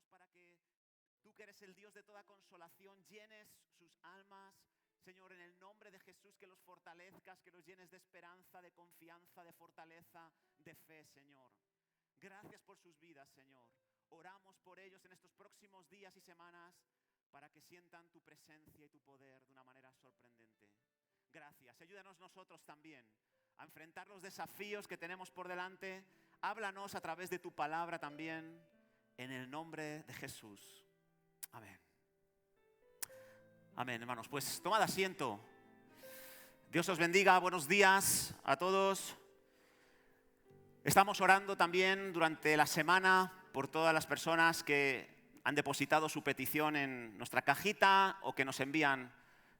para que tú, que eres el Dios de toda consolación, llenes sus almas, Señor, en el nombre de Jesús, que los fortalezcas, que los llenes de esperanza, de confianza, de fortaleza, de fe, Señor. Gracias por sus vidas, Señor. Oramos por ellos en estos próximos días y semanas para que sientan tu presencia y tu poder de una manera sorprendente. Gracias. Ayúdanos nosotros también a enfrentar los desafíos que tenemos por delante. Háblanos a través de tu palabra también, en el nombre de Jesús. Amén. Amén, hermanos. Pues tomad asiento. Dios os bendiga. Buenos días a todos. Estamos orando también durante la semana por todas las personas que han depositado su petición en nuestra cajita o que nos envían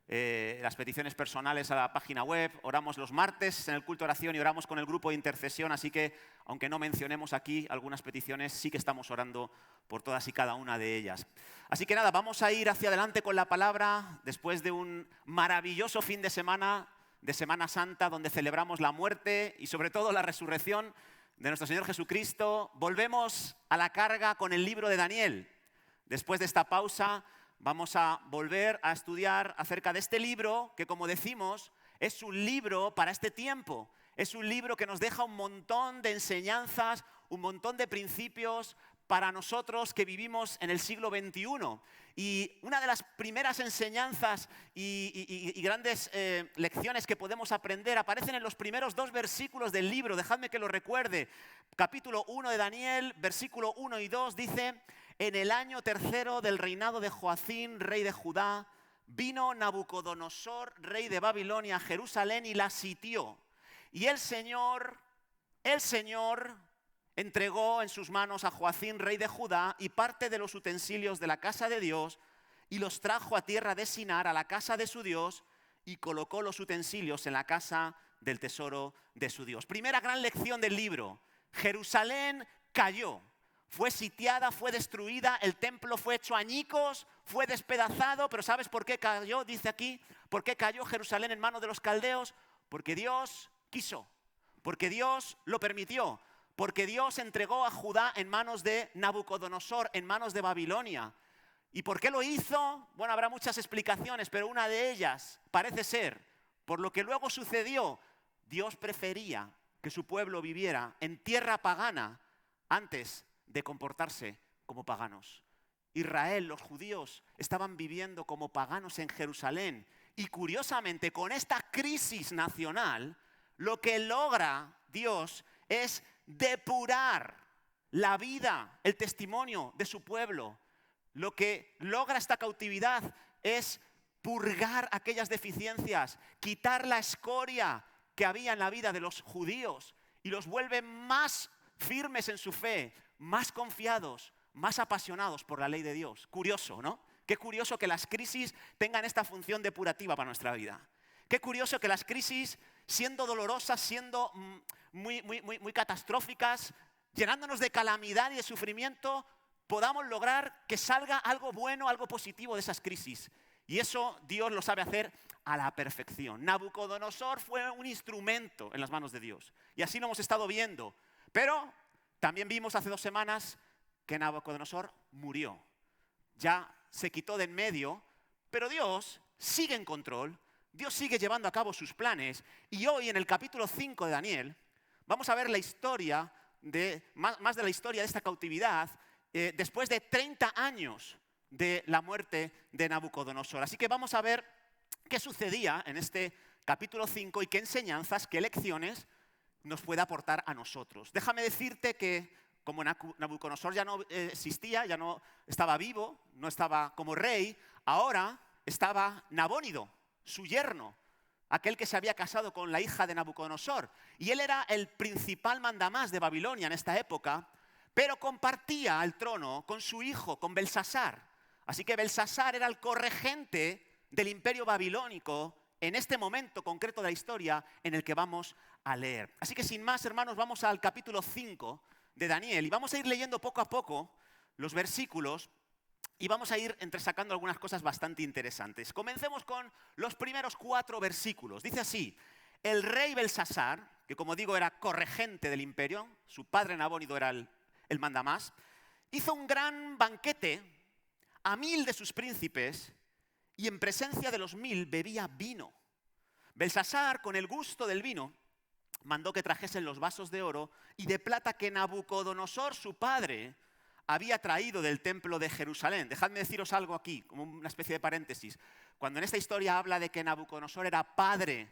las peticiones personales a la página web. Oramos los martes en el culto de oración y oramos con el grupo de intercesión, así que aunque no mencionemos aquí algunas peticiones, sí que estamos orando por todas y cada una de ellas. Así que nada, vamos a ir hacia adelante con la palabra después de un maravilloso fin de Semana Santa, donde celebramos la muerte y sobre todo la resurrección de nuestro Señor Jesucristo. Volvemos a la carga con el libro de Daniel. Después de esta pausa vamos a volver a estudiar acerca de este libro que, como decimos, es un libro para este tiempo. Es un libro que nos deja un montón de enseñanzas, un montón de principios para nosotros que vivimos en el siglo XXI. Y una de las primeras enseñanzas y grandes lecciones que podemos aprender aparecen en los primeros 2 versículos del libro. Dejadme que lo recuerde. Capítulo 1 de Daniel, versículo 1 y 2 dice: en el año 3 del reinado de Joacín, rey de Judá, vino Nabucodonosor, rey de Babilonia, a Jerusalén y la sitió. Y el Señor entregó en sus manos a Joacín, rey de Judá, y parte de los utensilios de la casa de Dios, y los trajo a tierra de Sinar, a la casa de su Dios, y colocó los utensilios en la casa del tesoro de su Dios. Primera gran lección del libro: Jerusalén cayó. Fue sitiada, fue destruida, el templo fue hecho añicos, fue despedazado. Pero ¿sabes por qué cayó? Dice aquí, ¿por qué cayó Jerusalén en manos de los caldeos? Porque Dios quiso, porque Dios lo permitió, porque Dios entregó a Judá en manos de Nabucodonosor, en manos de Babilonia. ¿Y por qué lo hizo? Bueno, habrá muchas explicaciones, pero una de ellas parece ser, por lo que luego sucedió, Dios prefería que su pueblo viviera en tierra pagana antes de comportarse como paganos. Israel, los judíos, estaban viviendo como paganos en Jerusalén. Y curiosamente, con esta crisis nacional, lo que logra Dios es depurar la vida, el testimonio de su pueblo. Lo que logra esta cautividad es purgar aquellas deficiencias, quitar la escoria que había en la vida de los judíos y los vuelve más firmes en su fe, más confiados, más apasionados por la ley de Dios. Curioso, ¿no? Qué curioso que las crisis tengan esta función depurativa para nuestra vida. Qué curioso que las crisis, siendo dolorosas, siendo muy catastróficas, llenándonos de calamidad y de sufrimiento, podamos lograr que salga algo bueno, algo positivo de esas crisis. Y eso Dios lo sabe hacer a la perfección. Nabucodonosor fue un instrumento en las manos de Dios. Y así lo hemos estado viendo. Pero también vimos hace 2 semanas que Nabucodonosor murió. Ya se quitó de en medio, pero Dios sigue en control. Dios sigue llevando a cabo sus planes. Y hoy, en el capítulo 5 de Daniel, vamos a ver la historia, más de la historia de esta cautividad, después de 30 años de la muerte de Nabucodonosor. Así que vamos a ver qué sucedía en este capítulo 5 y qué enseñanzas, qué lecciones nos puede aportar a nosotros. Déjame decirte que como Nabucodonosor ya no existía, ya no estaba vivo, no estaba como rey, ahora estaba Nabónido, su yerno, aquel que se había casado con la hija de Nabucodonosor. Y él era el principal mandamás de Babilonia en esta época, pero compartía el trono con su hijo, con Belsasar. Así que Belsasar era el corregente del imperio babilónico en este momento concreto de la historia en el que vamos a leer. Así que sin más, hermanos, vamos al capítulo 5 de Daniel y vamos a ir leyendo poco a poco los versículos y vamos a ir entresacando algunas cosas bastante interesantes. Comencemos con los primeros 4 versículos. Dice así: el rey Belsasar, que como digo era corregente del imperio, su padre Nabónido era el mandamás, hizo un gran banquete a 1000 de sus príncipes y en presencia de los 1000 bebía vino. Belsasar, con el gusto del vino, mandó que trajesen los vasos de oro y de plata que Nabucodonosor, su padre, había traído del templo de Jerusalén. Dejadme deciros algo aquí, como una especie de paréntesis. Cuando en esta historia habla de que Nabucodonosor era padre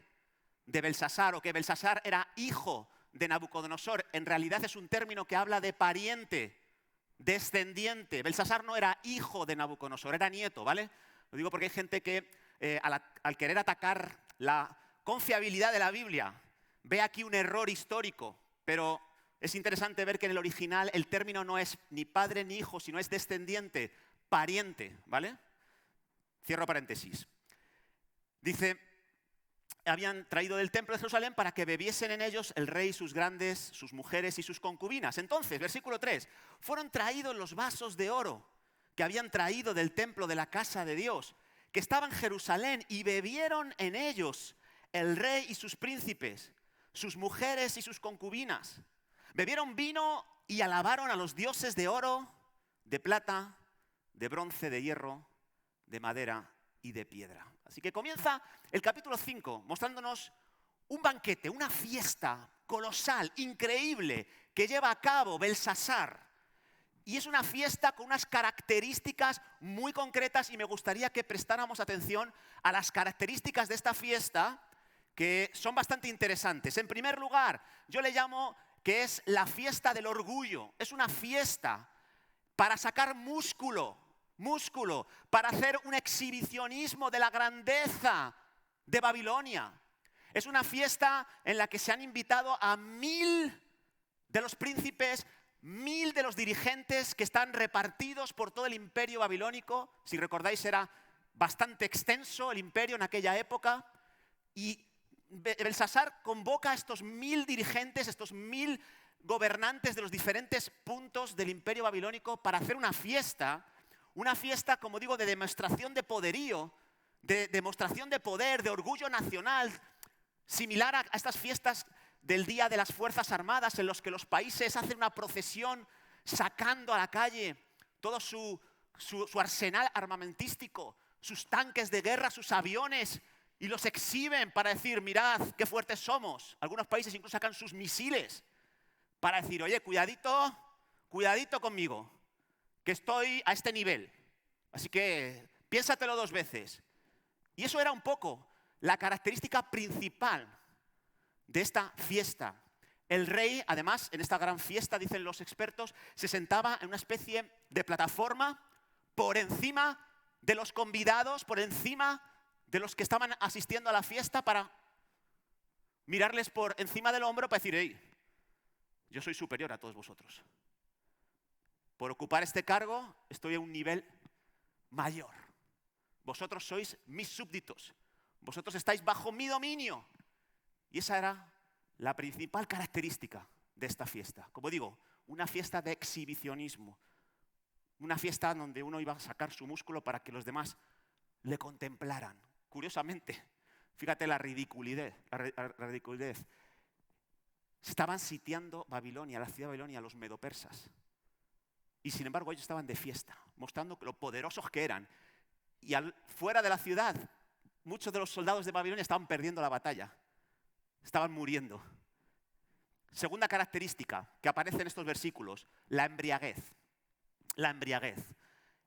de Belsasar o que Belsasar era hijo de Nabucodonosor, en realidad es un término que habla de pariente, descendiente. Belsasar no era hijo de Nabucodonosor, era nieto, ¿vale? Lo digo porque hay gente que al querer atacar la confiabilidad de la Biblia ve aquí un error histórico, pero es interesante ver que en el original el término no es ni padre ni hijo, sino es descendiente, pariente, ¿vale? Cierro paréntesis. Dice, habían traído del templo de Jerusalén para que bebiesen en ellos el rey, sus grandes, sus mujeres y sus concubinas. Entonces, versículo 3, fueron traídos los vasos de oro que habían traído del templo de la casa de Dios, que estaban en Jerusalén, y bebieron en ellos el rey y sus príncipes, sus mujeres y sus concubinas. Bebieron vino y alabaron a los dioses de oro, de plata, de bronce, de hierro, de madera y de piedra. Así que comienza el capítulo 5 mostrándonos un banquete, una fiesta colosal, increíble, que lleva a cabo Belsasar. Y es una fiesta con unas características muy concretas y me gustaría que prestáramos atención a las características de esta fiesta que son bastante interesantes. En primer lugar, yo le llamo que es la fiesta del orgullo. Es una fiesta para sacar músculo, para hacer un exhibicionismo de la grandeza de Babilonia. Es una fiesta en la que se han invitado a 1000 de los príncipes, 1000 de los dirigentes que están repartidos por todo el imperio babilónico. Si recordáis, era bastante extenso el imperio en aquella época. Y Belsasar convoca a estos 1000 dirigentes, estos 1000 gobernantes de los diferentes puntos del imperio babilónico para hacer una fiesta, como digo, de demostración de poderío, de demostración de poder, de orgullo nacional, similar a estas fiestas del Día de las Fuerzas Armadas, en los que los países hacen una procesión sacando a la calle todo su arsenal armamentístico, sus tanques de guerra, sus aviones, y los exhiben para decir, mirad qué fuertes somos. Algunos países incluso sacan sus misiles para decir, oye, cuidadito conmigo, que estoy a este nivel. Así que piénsatelo 2 veces. Y eso era un poco la característica principal de esta fiesta. El rey, además, en esta gran fiesta, dicen los expertos, se sentaba en una especie de plataforma por encima de los convidados, por encima de los que estaban asistiendo a la fiesta, para mirarles por encima del hombro para decir, hey, yo soy superior a todos vosotros. Por ocupar este cargo estoy a un nivel mayor. Vosotros sois mis súbditos. Vosotros estáis bajo mi dominio. Y esa era la principal característica de esta fiesta. Como digo, una fiesta de exhibicionismo. Una fiesta donde uno iba a sacar su músculo para que los demás le contemplaran. Curiosamente, fíjate la ridiculez. Estaban sitiando Babilonia, la ciudad de Babilonia, los medopersas. Y sin embargo ellos estaban de fiesta, mostrando lo poderosos que eran. Y fuera de la ciudad, muchos de los soldados de Babilonia estaban perdiendo la batalla. Estaban muriendo. Segunda característica que aparece en estos versículos, la embriaguez. La embriaguez.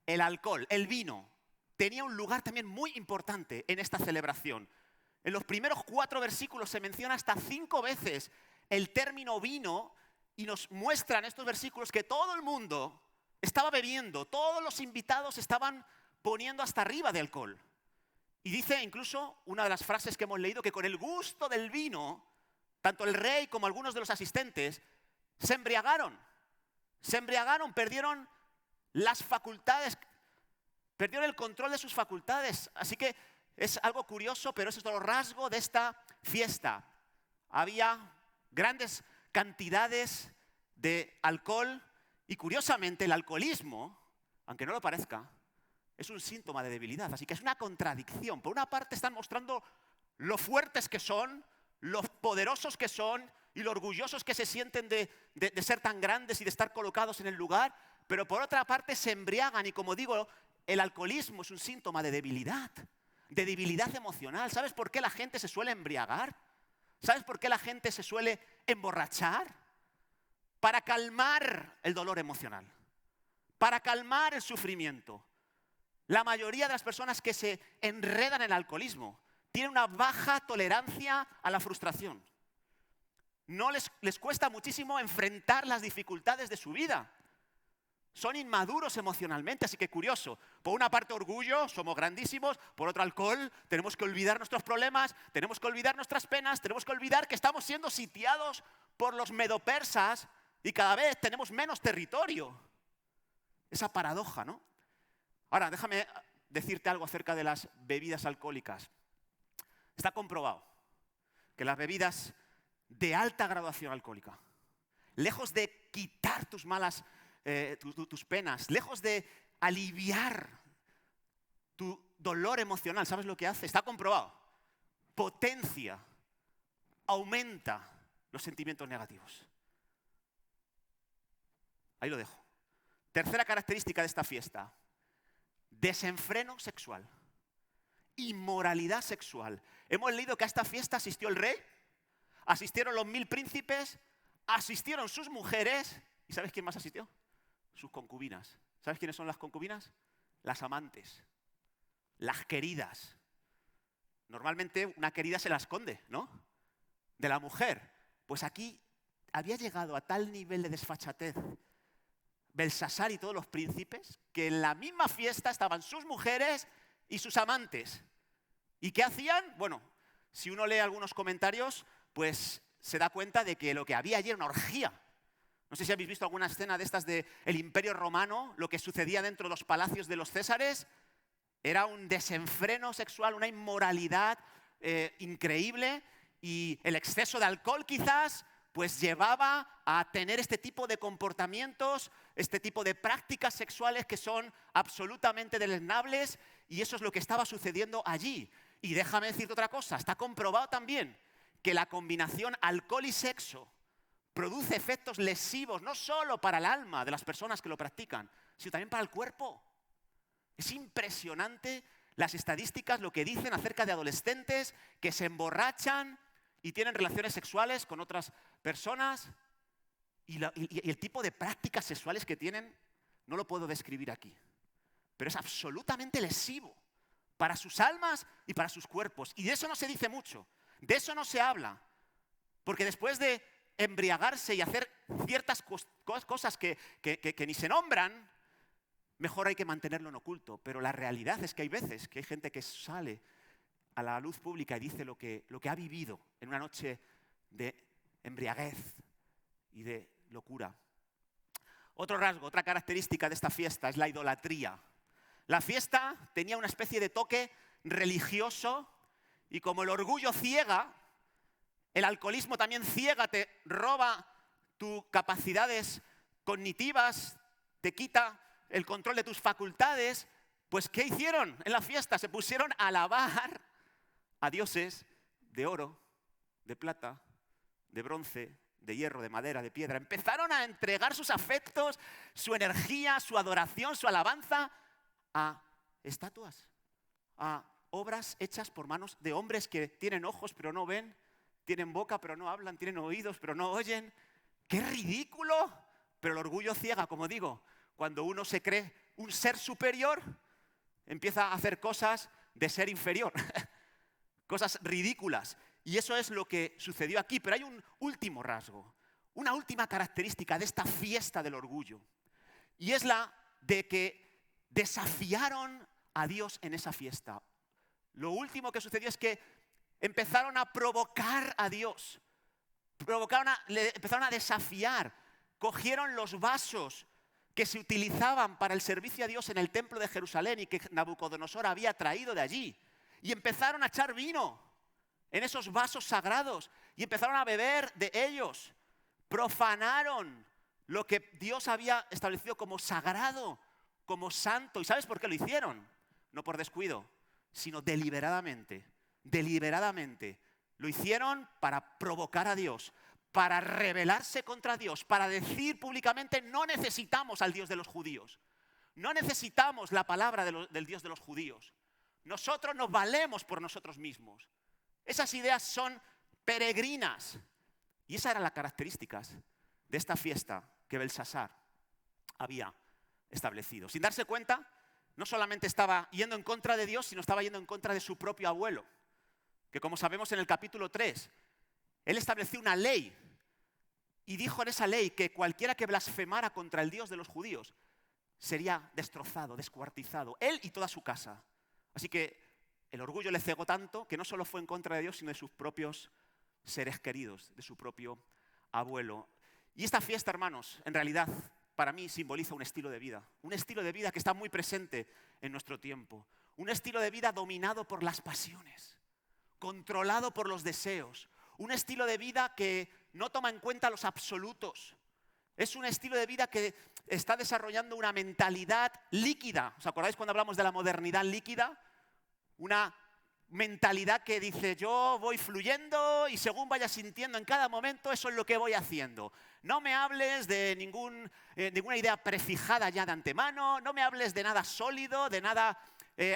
El alcohol, el vino, tenía un lugar también muy importante en esta celebración. En los primeros 4 versículos se menciona hasta 5 veces el término vino y nos muestran estos versículos que todo el mundo estaba bebiendo, todos los invitados estaban poniendo hasta arriba de alcohol. Y dice incluso una de las frases que hemos leído que con el gusto del vino, tanto el rey como algunos de los asistentes se embriagaron, perdieron las facultades, perdieron el control de sus facultades. Así que es algo curioso, pero eso es lo rasgo de esta fiesta. Había grandes cantidades de alcohol y curiosamente el alcoholismo, aunque no lo parezca, es un síntoma de debilidad. Así que es una contradicción. Por una parte están mostrando lo fuertes que son, lo poderosos que son y lo orgullosos que se sienten de ser tan grandes y de estar colocados en el lugar, pero por otra parte se embriagan y, como digo, el alcoholismo es un síntoma de debilidad emocional. ¿Sabes por qué la gente se suele embriagar? ¿Sabes por qué la gente se suele emborrachar? Para calmar el dolor emocional, para calmar el sufrimiento. La mayoría de las personas que se enredan en el alcoholismo tienen una baja tolerancia a la frustración. No les cuesta muchísimo enfrentar las dificultades de su vida. Son inmaduros emocionalmente, así que curioso. Por una parte orgullo, somos grandísimos. Por otro alcohol, tenemos que olvidar nuestros problemas, tenemos que olvidar nuestras penas, tenemos que olvidar que estamos siendo sitiados por los medopersas y cada vez tenemos menos territorio. Esa paradoja, ¿no? Ahora, déjame decirte algo acerca de las bebidas alcohólicas. Está comprobado que las bebidas de alta graduación alcohólica, lejos de quitar tus penas, lejos de aliviar tu dolor emocional, ¿sabes lo que hace? Está comprobado. Potencia, aumenta los sentimientos negativos. Ahí lo dejo. Tercera característica de esta fiesta: desenfreno sexual, inmoralidad sexual. Hemos leído que a esta fiesta asistió el rey, asistieron los 1000 príncipes, asistieron sus mujeres. ¿Y sabes quién más asistió? Sus concubinas. ¿Sabes quiénes son las concubinas? Las amantes, las queridas. Normalmente una querida se la esconde, ¿no? De la mujer. Pues aquí había llegado a tal nivel de desfachatez Belsasar y todos los príncipes, que en la misma fiesta estaban sus mujeres y sus amantes. ¿Y qué hacían? Bueno, si uno lee algunos comentarios, pues se da cuenta de que lo que había allí era una orgía. No sé si habéis visto alguna escena de estas del Imperio Romano, lo que sucedía dentro de los palacios de los Césares. Era un desenfreno sexual, una inmoralidad increíble, y el exceso de alcohol quizás pues llevaba a tener este tipo de comportamientos, este tipo de prácticas sexuales que son absolutamente deleznables, y eso es lo que estaba sucediendo allí. Y déjame decirte otra cosa, está comprobado también que la combinación alcohol y sexo produce efectos lesivos no solo para el alma de las personas que lo practican, sino también para el cuerpo. Es impresionante las estadísticas, lo que dicen acerca de adolescentes que se emborrachan y tienen relaciones sexuales con otras personas, y el tipo de prácticas sexuales que tienen no lo puedo describir aquí, pero es absolutamente lesivo para sus almas y para sus cuerpos. Y de eso no se dice mucho, de eso no se habla, porque después de embriagarse y hacer ciertas cosas que ni se nombran, mejor hay que mantenerlo en oculto. Pero la realidad es que hay veces que hay gente que sale a la luz pública y dice lo que ha vivido en una noche de embriaguez y de locura. Otro rasgo, otra característica de esta fiesta es la idolatría. La fiesta tenía una especie de toque religioso, y como el orgullo ciega, el alcoholismo también ciega, te roba tus capacidades cognitivas, te quita el control de tus facultades. Pues ¿qué hicieron en la fiesta? Se pusieron a alabar a dioses de oro, de plata, de bronce, de hierro, de madera, de piedra. Empezaron a entregar sus afectos, su energía, su adoración, su alabanza a estatuas, a obras hechas por manos de hombres que tienen ojos pero no ven, tienen boca pero no hablan, tienen oídos pero no oyen. ¡Qué ridículo! Pero el orgullo ciega, como digo. Cuando uno se cree un ser superior, empieza a hacer cosas de ser inferior. Cosas ridículas. Y eso es lo que sucedió aquí. Pero hay un último rasgo, una última característica de esta fiesta del orgullo. Y es la de que desafiaron a Dios en esa fiesta. Lo último que sucedió es que empezaron a provocar a Dios. Empezaron a desafiar. Cogieron los vasos que se utilizaban para el servicio a Dios en el templo de Jerusalén y que Nabucodonosor había traído de allí. Y empezaron a echar vino en esos vasos sagrados y empezaron a beber de ellos. Profanaron lo que Dios había establecido como sagrado, como santo. ¿Y sabes por qué lo hicieron? No por descuido, sino deliberadamente. Deliberadamente. Lo hicieron para provocar a Dios, para rebelarse contra Dios, para decir públicamente: no necesitamos al Dios de los judíos, no necesitamos la palabra del Dios de los judíos, nosotros nos valemos por nosotros mismos. Esas ideas son peregrinas. Y esas eran las características de esta fiesta que Belsasar había establecido. Sin darse cuenta, no solamente estaba yendo en contra de Dios, sino estaba yendo en contra de su propio abuelo, que, como sabemos en el capítulo 3, él estableció una ley y dijo en esa ley que cualquiera que blasfemara contra el Dios de los judíos sería destrozado, descuartizado, él y toda su casa. Así que el orgullo le cegó tanto que no solo fue en contra de Dios, sino de sus propios seres queridos, de su propio abuelo. Y esta fiesta, hermanos, en realidad, para mí simboliza un estilo de vida que está muy presente en nuestro tiempo, un estilo de vida dominado por las pasiones, controlado por los deseos, un estilo de vida que no toma en cuenta los absolutos. Es un estilo de vida que está desarrollando una mentalidad líquida. ¿Os acordáis cuando hablamos de la modernidad líquida? Una mentalidad que dice: yo voy fluyendo y según vaya sintiendo en cada momento, eso es lo que voy haciendo. No me hables de ninguna idea prefijada ya de antemano, no me hables de nada sólido, de nada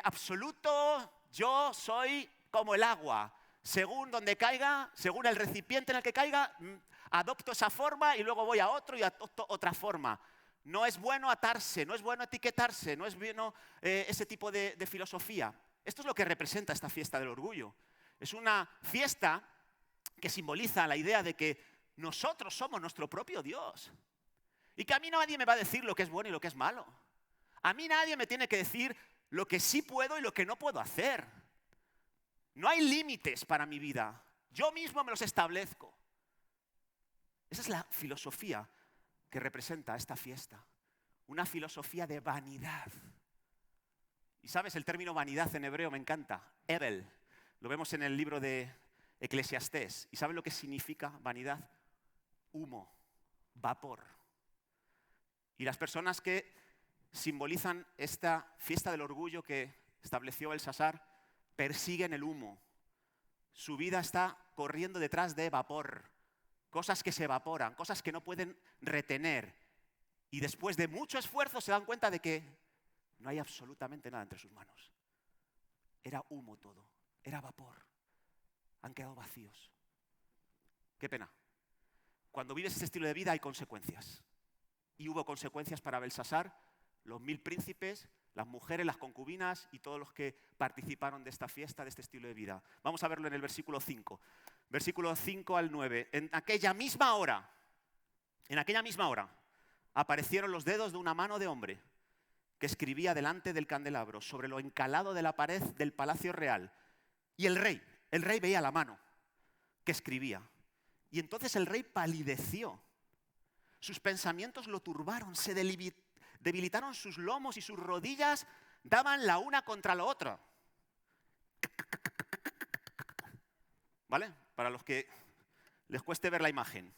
absoluto. Yo soy como el agua. Según donde caiga, según el recipiente en el que caiga, adopto esa forma y luego voy a otro y adopto otra forma. No es bueno atarse, no es bueno etiquetarse, no es bueno ese tipo de filosofía. Esto es lo que representa esta fiesta del orgullo. Es una fiesta que simboliza la idea de que nosotros somos nuestro propio Dios. Y que a mí nadie me va a decir lo que es bueno y lo que es malo. A mí nadie me tiene que decir lo que sí puedo y lo que no puedo hacer. No hay límites para mi vida. Yo mismo me los establezco. Esa es la filosofía que representa esta fiesta. Una filosofía de vanidad. Y sabes, el término vanidad en hebreo me encanta. Evel. Lo vemos en el libro de Eclesiastés. ¿Y sabes lo que significa vanidad? Humo, vapor. Y las personas que simbolizan esta fiesta del orgullo que estableció Belsasar persiguen el humo. Su vida está corriendo detrás de vapor. Cosas que se evaporan, cosas que no pueden retener. Y después de mucho esfuerzo se dan cuenta de que no hay absolutamente nada entre sus manos. Era humo todo, era vapor. Han quedado vacíos. Qué pena. Cuando vives este estilo de vida hay consecuencias. Y hubo consecuencias para Belsasar, los 1000 príncipes, las mujeres, las concubinas y todos los que participaron de esta fiesta, de este estilo de vida. Vamos a verlo en el versículo 5. Versículo 5 al 9. En aquella misma hora, aparecieron los dedos de una mano de hombre que escribía delante del candelabro sobre lo encalado de la pared del palacio real. Y el rey veía la mano que escribía. Y entonces el rey palideció. Sus pensamientos lo turbaron, se debilitaron sus lomos y sus rodillas daban la una contra la otra. ¿Vale? Para los que les cueste ver la imagen.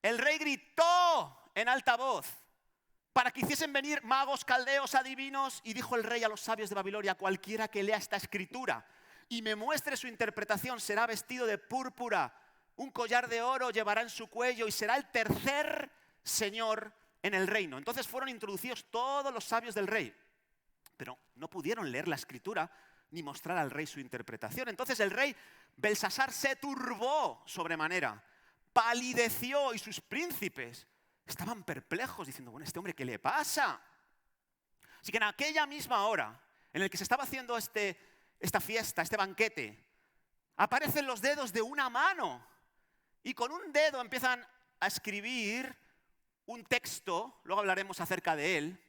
El rey gritó en alta voz para que hiciesen venir magos, caldeos, adivinos, y dijo el rey a los sabios de Babilonia: cualquiera que lea esta escritura y me muestre su interpretación será vestido de púrpura, un collar de oro llevará en su cuello y será el tercer señor en el reino. Entonces fueron introducidos todos los sabios del rey, pero no pudieron leer la escritura ni mostrar al rey su interpretación. Entonces el rey Belsasar se turbó sobremanera, palideció y sus príncipes estaban perplejos diciendo: bueno, ¿este hombre qué le pasa? Así que en aquella misma hora en la que se estaba haciendo esta fiesta, este banquete, aparecen los dedos de una mano y con un dedo empiezan a escribir un texto, luego hablaremos acerca de él.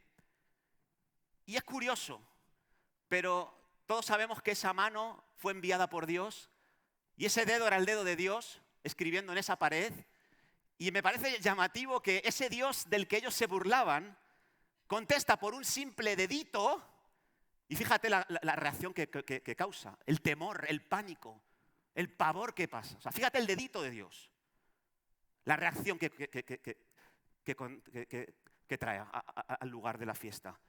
Y es curioso, pero todos sabemos que esa mano fue enviada por Dios y ese dedo era el dedo de Dios escribiendo en esa pared. Y me parece llamativo que ese Dios del que ellos se burlaban contesta por un simple dedito. Y fíjate la reacción que causa, el temor, el pánico, el pavor que pasa. O sea, fíjate el dedito de Dios, la reacción que trae al lugar de la fiesta.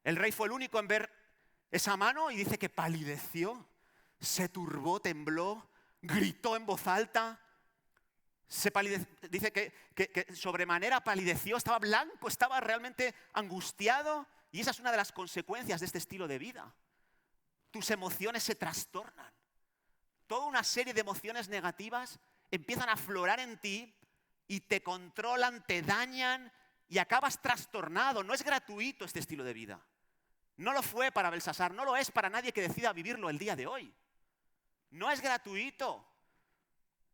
El rey fue el único en ver esa mano y dice que palideció, se turbó, tembló, gritó en voz alta. Dice que sobremanera palideció, estaba blanco, estaba realmente angustiado. Y esa es una de las consecuencias de este estilo de vida. Tus emociones se trastornan. Toda una serie de emociones negativas empiezan a aflorar en ti y te controlan, te dañan y acabas trastornado. No es gratuito este estilo de vida. No lo fue para Belsasar, no lo es para nadie que decida vivirlo el día de hoy. No es gratuito.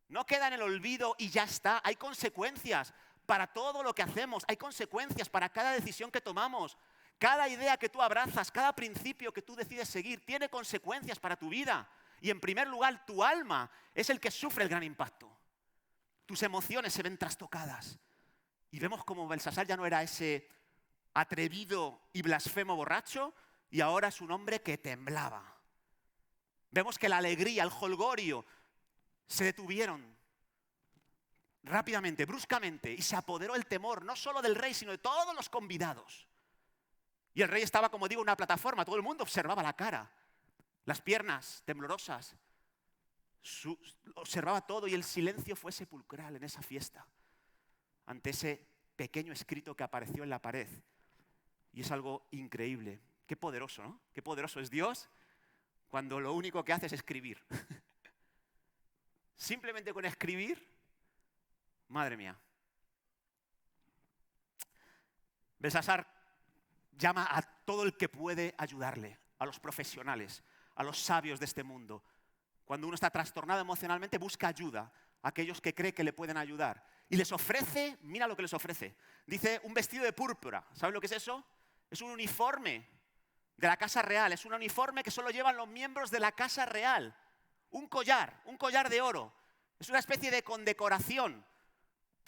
No queda en el olvido y ya está. Hay consecuencias para todo lo que hacemos. Hay consecuencias para cada decisión que tomamos. Cada idea que tú abrazas, cada principio que tú decides seguir, tiene consecuencias para tu vida. Y en primer lugar, tu alma es el que sufre el gran impacto. Tus emociones se ven trastocadas. Y vemos como Belsasar ya no era ese atrevido y blasfemo borracho, y ahora es un hombre que temblaba. Vemos que la alegría, el jolgorio, se detuvieron rápidamente, bruscamente, y se apoderó el temor, no solo del rey, sino de todos los convidados. Y el rey estaba, como digo, en una plataforma, todo el mundo observaba la cara, las piernas temblorosas, observaba todo y el silencio fue sepulcral en esa fiesta, ante ese pequeño escrito que apareció en la pared. Y es algo increíble. Qué poderoso, ¿no? Qué poderoso es Dios cuando lo único que hace es escribir. Simplemente con escribir, madre mía. Belsasar llama a todo el que puede ayudarle, a los profesionales, a los sabios de este mundo. Cuando uno está trastornado emocionalmente, busca ayuda a aquellos que cree que le pueden ayudar. Y les ofrece, mira lo que les ofrece. Dice, un vestido de púrpura. ¿Sabes lo que es eso? Es un uniforme de la casa real. Es un uniforme que solo llevan los miembros de la casa real. Un collar de oro. Es una especie de condecoración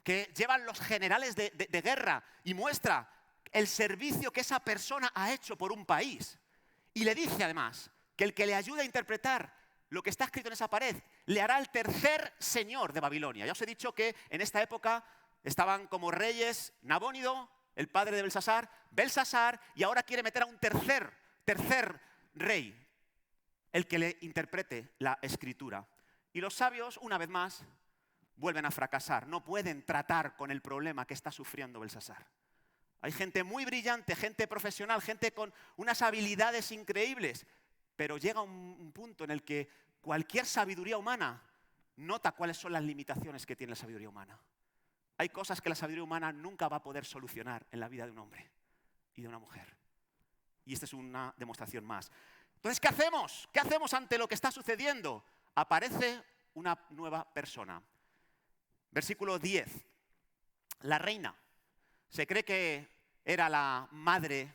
que llevan los generales de guerra y muestra el servicio que esa persona ha hecho por un país. Y le dice además que el que le ayude a interpretar lo que está escrito en esa pared le hará el tercer señor de Babilonia. Ya os he dicho que en esta época estaban como reyes Nabónido, el padre de Belsasar, y ahora quiere meter a un tercer rey, el que le interprete la escritura. Y los sabios, una vez más, vuelven a fracasar. No pueden tratar con el problema que está sufriendo Belsasar. Hay gente muy brillante, gente profesional, gente con unas habilidades increíbles, pero llega un punto en el que cualquier sabiduría humana nota cuáles son las limitaciones que tiene la sabiduría humana. Hay cosas que la sabiduría humana nunca va a poder solucionar en la vida de un hombre y de una mujer. Y esta es una demostración más. Entonces, ¿qué hacemos? ¿Qué hacemos ante lo que está sucediendo? Aparece una nueva persona. Versículo 10. La reina. Se cree que era la madre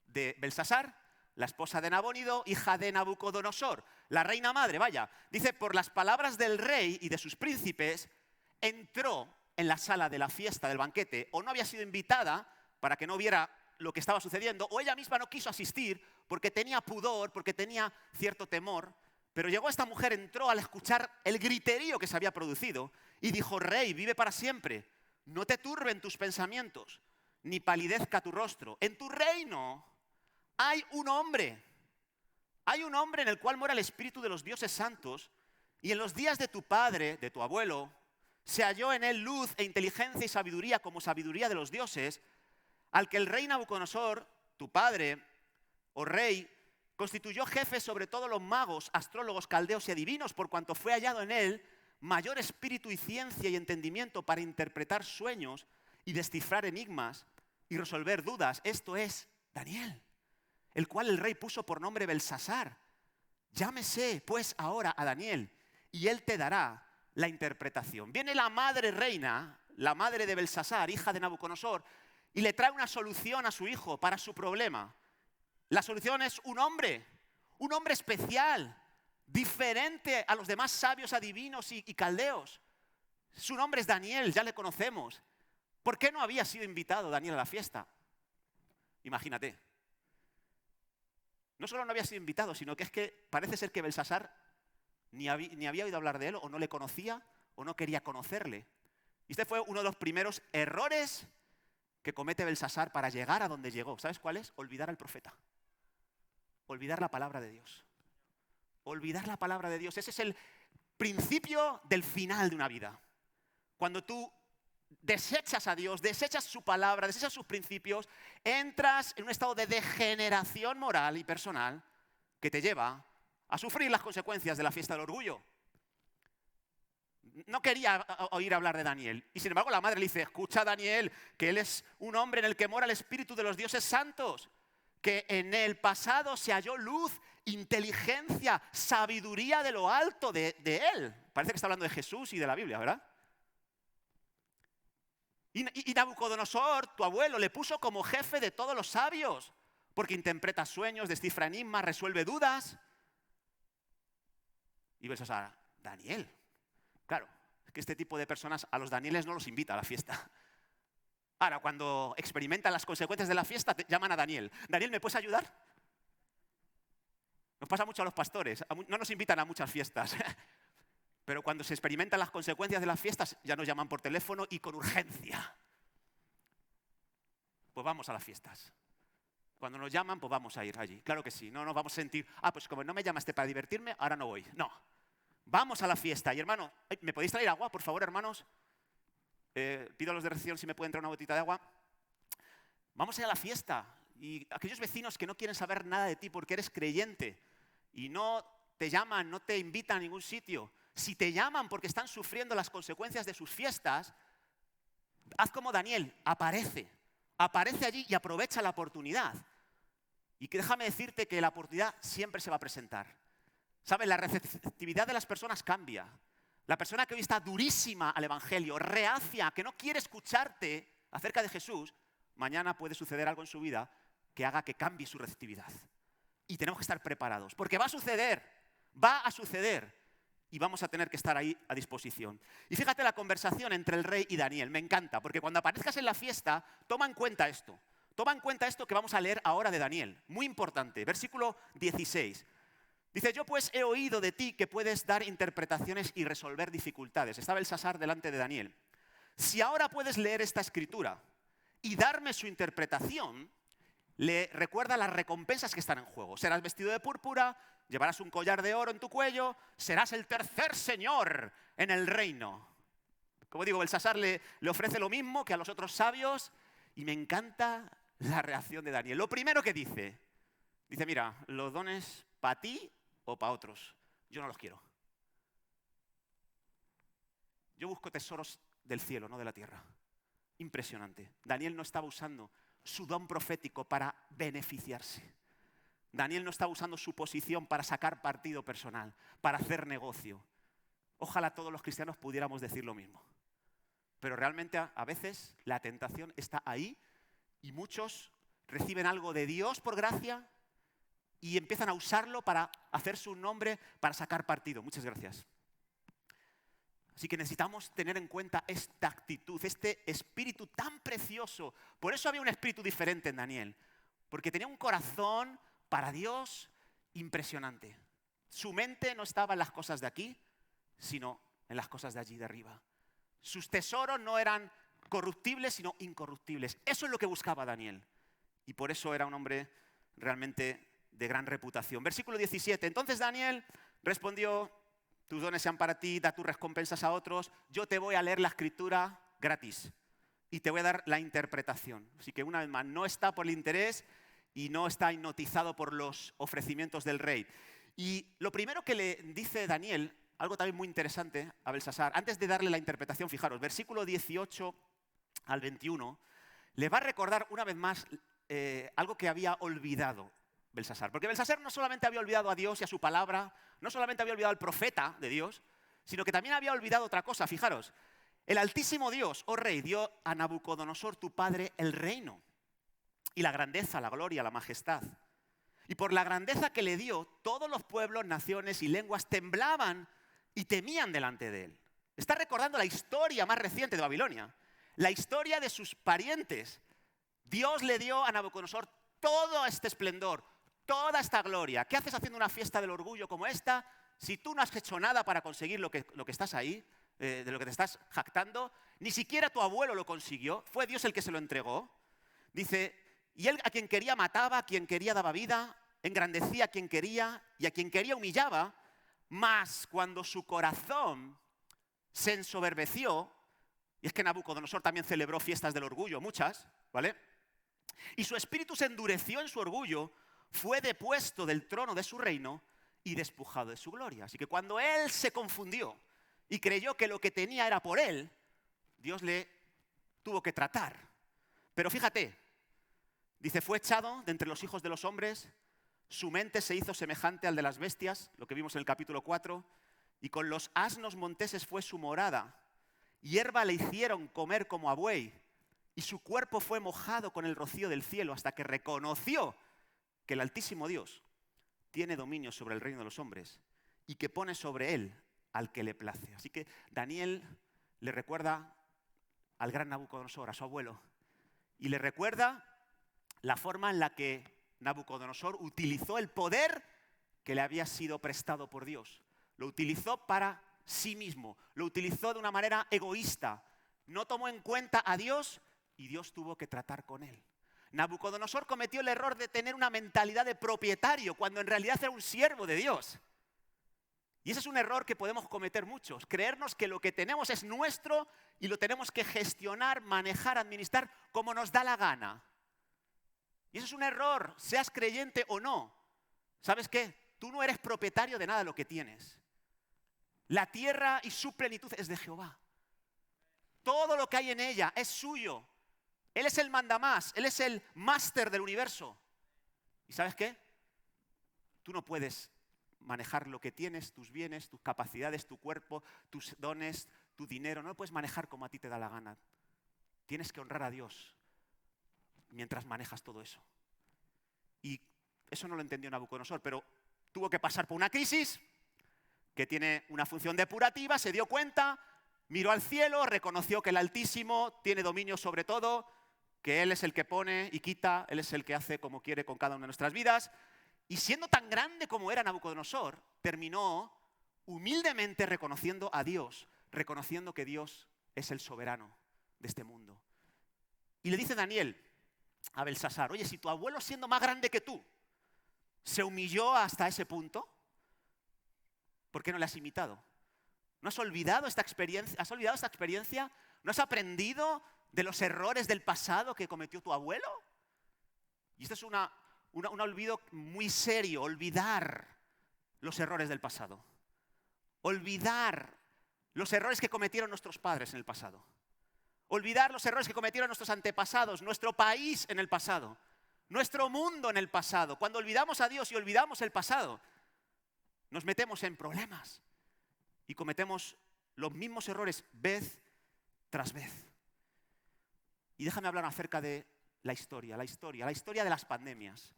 de Belsasar, la esposa de Nabónido, hija de Nabucodonosor. La reina madre, vaya. Dice, por las palabras del rey y de sus príncipes, entró en la sala de la fiesta, del banquete, o no había sido invitada para que no viera lo que estaba sucediendo, o ella misma no quiso asistir porque tenía pudor, porque tenía cierto temor. Pero llegó esta mujer, entró al escuchar el griterío que se había producido y dijo, rey, vive para siempre, no te turben tus pensamientos, ni palidezca tu rostro. En tu reino hay un hombre en el cual mora el espíritu de los dioses santos, y en los días de tu padre, de tu abuelo, se halló en él luz e inteligencia y sabiduría como sabiduría de los dioses, al que el rey Nabucodonosor, tu padre, o rey, constituyó jefe sobre todos los magos, astrólogos, caldeos y adivinos, por cuanto fue hallado en él mayor espíritu y ciencia y entendimiento para interpretar sueños y descifrar enigmas y resolver dudas. Esto es Daniel, el cual el rey puso por nombre Belsasar. Llámese pues ahora a Daniel y él te dará la interpretación. Viene la madre reina, la madre de Belsasar, hija de Nabucodonosor, y le trae una solución a su hijo para su problema. La solución es un hombre especial, diferente a los demás sabios adivinos y caldeos. Su nombre es Daniel, ya le conocemos. ¿Por qué no había sido invitado Daniel a la fiesta? Imagínate. No solo no había sido invitado, sino que es que parece ser que Belsasar ni había oído hablar de él, o no le conocía, o no quería conocerle. Y este fue uno de los primeros errores que comete Belsasar para llegar a donde llegó. ¿Sabes cuál es? Olvidar al profeta. Olvidar la palabra de Dios. Olvidar la palabra de Dios. Ese es el principio del final de una vida. Cuando tú desechas a Dios, desechas su palabra, desechas sus principios, entras en un estado de degeneración moral y personal que te lleva a sufrir las consecuencias de la fiesta del orgullo. No quería oír hablar de Daniel. Y sin embargo la madre le dice, escucha Daniel, que él es un hombre en el que mora el espíritu de los dioses santos, que en el pasado se halló luz, inteligencia, sabiduría de lo alto de él. Parece que está hablando de Jesús y de la Biblia, ¿verdad? Y Nabucodonosor, tu abuelo, le puso como jefe de todos los sabios, porque interpreta sueños, descifra enigmas, resuelve dudas. Y Belsasar, Daniel. Claro, es que este tipo de personas a los Danieles no los invita a la fiesta. Ahora, cuando experimentan las consecuencias de la fiesta, llaman a Daniel. Daniel, ¿me puedes ayudar? Nos pasa mucho a los pastores, no nos invitan a muchas fiestas. Pero cuando se experimentan las consecuencias de las fiestas, ya nos llaman por teléfono y con urgencia. Pues vamos a las fiestas. Cuando nos llaman, pues vamos a ir allí. Claro que sí, no nos vamos a sentir, pues como no me llamaste para divertirme, ahora no voy. No, vamos a la fiesta. Y hermano, ¿me podéis traer agua, por favor, hermanos? Pido a los de recepción si me pueden traer una botita de agua. Vamos a ir a la fiesta. Y aquellos vecinos que no quieren saber nada de ti porque eres creyente y no te llaman, no te invitan a ningún sitio. Si te llaman porque están sufriendo las consecuencias de sus fiestas, haz como Daniel, aparece allí y aprovecha la oportunidad. Y que déjame decirte que la oportunidad siempre se va a presentar. ¿Sabes? La receptividad de las personas cambia. La persona que hoy está durísima al Evangelio, reacia, que no quiere escucharte acerca de Jesús, mañana puede suceder algo en su vida que haga que cambie su receptividad. Y tenemos que estar preparados, porque va a suceder. Y vamos a tener que estar ahí a disposición. Y fíjate la conversación entre el rey y Daniel, me encanta, porque cuando aparezcas en la fiesta, toma en cuenta esto. Toma en cuenta esto que vamos a leer ahora de Daniel, muy importante, versículo 16. Dice, yo pues he oído de ti que puedes dar interpretaciones y resolver dificultades. Estaba Belsasar delante de Daniel. Si ahora puedes leer esta escritura y darme su interpretación, le recuerda las recompensas que están en juego. Serás vestido de púrpura, llevarás un collar de oro en tu cuello, serás el tercer señor en el reino. Como digo, Belsasar le ofrece lo mismo que a los otros sabios y me encanta la reacción de Daniel. Lo primero que dice, mira, los dones para ti o para otros, yo no los quiero. Yo busco tesoros del cielo, no de la tierra. Impresionante. Daniel no estaba usando su don profético para beneficiarse. Daniel no estaba usando su posición para sacar partido personal, para hacer negocio. Ojalá todos los cristianos pudiéramos decir lo mismo. Pero realmente a veces la tentación está ahí y muchos reciben algo de Dios por gracia y empiezan a usarlo para hacerse un nombre, para sacar partido. Muchas gracias. Así que necesitamos tener en cuenta esta actitud, este espíritu tan precioso. Por eso había un espíritu diferente en Daniel, porque tenía un corazón para Dios impresionante. Su mente no estaba en las cosas de aquí, sino en las cosas de allí de arriba. Sus tesoros no eran corruptibles, sino incorruptibles. Eso es lo que buscaba Daniel. Y por eso era un hombre realmente de gran reputación. Versículo 17. Entonces Daniel respondió, tus dones sean para ti, da tus recompensas a otros. Yo te voy a leer la escritura gratis y te voy a dar la interpretación. Así que una vez más, no está por el interés y no está hipnotizado por los ofrecimientos del rey. Y lo primero que le dice Daniel, algo también muy interesante a Belsasar, antes de darle la interpretación, fijaros, versículo 18 al 21, le va a recordar una vez más algo que había olvidado Belsasar. Porque Belsasar no solamente había olvidado a Dios y a su palabra, no solamente había olvidado al profeta de Dios, sino que también había olvidado otra cosa. Fijaros, el Altísimo Dios, oh rey, dio a Nabucodonosor, tu padre, el reino y la grandeza, la gloria, la majestad. Y por la grandeza que le dio, todos los pueblos, naciones y lenguas temblaban y temían delante de él. Está recordando la historia más reciente de Babilonia, la historia de sus parientes. Dios le dio a Nabucodonosor todo este esplendor, toda esta gloria. ¿Qué haces haciendo una fiesta del orgullo como esta si tú no has hecho nada para conseguir lo que estás ahí, de lo que te estás jactando? Ni siquiera tu abuelo lo consiguió, fue Dios el que se lo entregó. Dice, y él a quien quería mataba, a quien quería daba vida, engrandecía a quien quería y a quien quería humillaba, mas cuando su corazón se ensoberbeció, Y es que Nabucodonosor también celebró fiestas del orgullo, muchas, ¿vale? Y su espíritu se endureció en su orgullo, fue depuesto del trono de su reino y despojado de su gloria. Así que cuando él se confundió y creyó que lo que tenía era por él, Dios le tuvo que tratar. Pero fíjate, dice, fue echado de entre los hijos de los hombres, su mente se hizo semejante al de las bestias, lo que vimos en el capítulo 4, y con los asnos monteses fue su morada. Hierba le hicieron comer como a buey, y su cuerpo fue mojado con el rocío del cielo hasta que reconoció que el Altísimo Dios tiene dominio sobre el reino de los hombres y que pone sobre él al que le place. Así que Daniel le recuerda al gran Nabucodonosor, a su abuelo, y le recuerda la forma en la que Nabucodonosor utilizó el poder que le había sido prestado por Dios. Lo utilizó para sí mismo, lo utilizó de una manera egoísta. No tomó en cuenta a Dios y Dios tuvo que tratar con él. Nabucodonosor cometió el error de tener una mentalidad de propietario cuando en realidad era un siervo de Dios. Y ese es un error que podemos cometer muchos, creernos que lo que tenemos es nuestro y lo tenemos que gestionar, manejar, administrar como nos da la gana. Y eso es un error, seas creyente o no. ¿Sabes qué? Tú no eres propietario de nada de lo que tienes. La tierra y su plenitud es de Jehová. Todo lo que hay en ella es suyo. Él es el mandamás, Él es el máster del universo. ¿Y sabes qué? Tú no puedes manejar lo que tienes, tus bienes, tus capacidades, tu cuerpo, tus dones, tu dinero. No lo puedes manejar como a ti te da la gana. Tienes que honrar a Dios mientras manejas todo eso. Y eso no lo entendió Nabucodonosor, pero tuvo que pasar por una crisis que tiene una función depurativa, se dio cuenta, miró al cielo, reconoció que el Altísimo tiene dominio sobre todo, que Él es el que pone y quita, Él es el que hace como quiere con cada una de nuestras vidas. Y siendo tan grande como era Nabucodonosor, terminó humildemente reconociendo a Dios, reconociendo que Dios es el soberano de este mundo. Y le dice Daniel a Belsasar, oye, si tu abuelo siendo más grande que tú se humilló hasta ese punto, ¿por qué no le has imitado? ¿No has olvidado esta experiencia? ¿Has olvidado esta experiencia? ¿No has aprendido de los errores del pasado que cometió tu abuelo? Y esto es un olvido muy serio, olvidar los errores del pasado. Olvidar los errores que cometieron nuestros padres en el pasado. Olvidar los errores que cometieron nuestros antepasados, nuestro país en el pasado, nuestro mundo en el pasado. Cuando olvidamos a Dios y olvidamos el pasado, nos metemos en problemas y cometemos los mismos errores vez tras vez. Y déjame hablar acerca de la historia de las pandemias.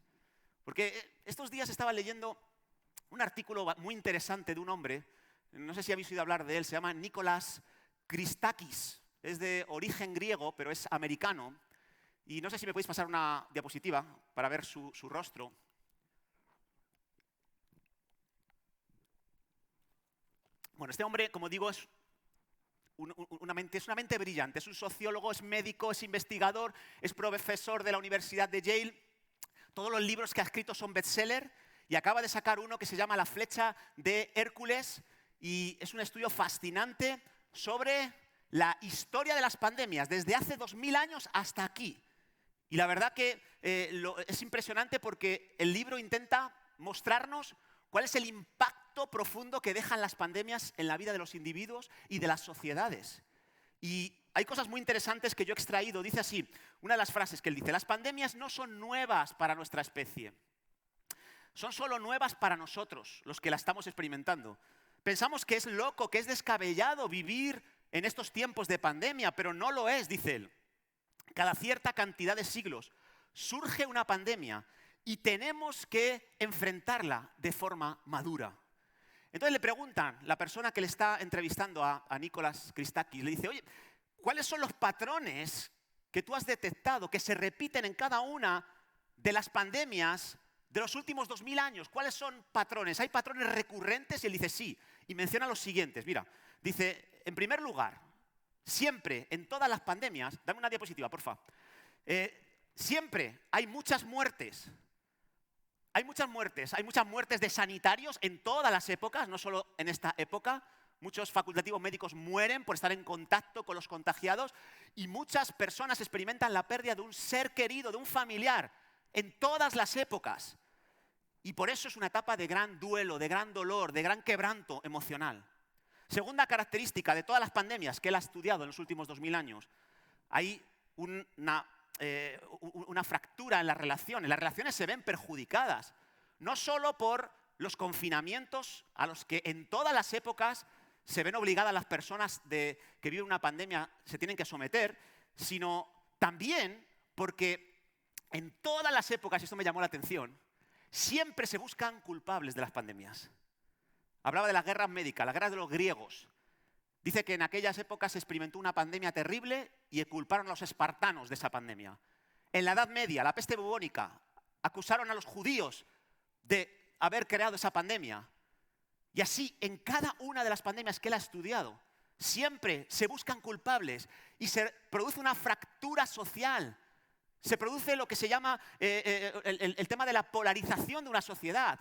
Porque estos días estaba leyendo un artículo muy interesante de un hombre, no sé si habéis oído hablar de él, se llama Nicholas Christakis. Es de origen griego, pero es americano. Y no sé si me podéis pasar una diapositiva para ver su rostro. Bueno, este hombre, como digo, es una mente brillante. Es un sociólogo, es médico, es investigador, es profesor de la Universidad de Yale. Todos los libros que ha escrito son bestseller y acaba de sacar uno que se llama La flecha de Hércules y es un estudio fascinante sobre la historia de las pandemias desde hace 2000 años hasta aquí. Y la verdad que es impresionante porque el libro intenta mostrarnos cuál es el impacto profundo que dejan las pandemias en la vida de los individuos y de las sociedades. Y hay cosas muy interesantes que yo he extraído. Dice así, una de las frases que él dice, las pandemias no son nuevas para nuestra especie. Son solo nuevas para nosotros, los que la estamos experimentando. Pensamos que es loco, que es descabellado vivir en estos tiempos de pandemia, pero no lo es, dice él. Cada cierta cantidad de siglos surge una pandemia y tenemos que enfrentarla de forma madura. Entonces le preguntan, la persona que le está entrevistando a Nicholas Christakis, le dice, oye, ¿cuáles son los patrones que tú has detectado que se repiten en cada una de las pandemias de los últimos 2000 años? ¿Cuáles son patrones? ¿Hay patrones recurrentes? Y él dice, sí. Y menciona los siguientes. Mira, dice, en primer lugar, siempre, en todas las pandemias, dame una diapositiva, por favor. Siempre hay muchas muertes. Hay muchas muertes de sanitarios en todas las épocas, no solo en esta época. muchos facultativos médicos mueren por estar en contacto con los contagiados y muchas personas experimentan la pérdida de un ser querido, de un familiar, en todas las épocas. Y por eso es una etapa de gran duelo, de gran dolor, de gran quebranto emocional. Segunda característica de todas las pandemias que él ha estudiado en los últimos 2000 años, hay una fractura en las relaciones. Las relaciones se ven perjudicadas, no solo por los confinamientos a los que en todas las épocas se ven obligadas las personas que viven una pandemia, se tienen que someter, sino también porque en todas las épocas, y esto me llamó la atención, siempre se buscan culpables de las pandemias. Hablaba de las guerras médicas, las guerras de los griegos. Dice que en aquellas épocas se experimentó una pandemia terrible y culparon a los espartanos de esa pandemia. En la Edad Media, la peste bubónica, acusaron a los judíos de haber creado esa pandemia. Y así, en cada una de las pandemias que él ha estudiado, siempre se buscan culpables y se produce una fractura social. Se produce lo que se llama el tema de la polarización de una sociedad.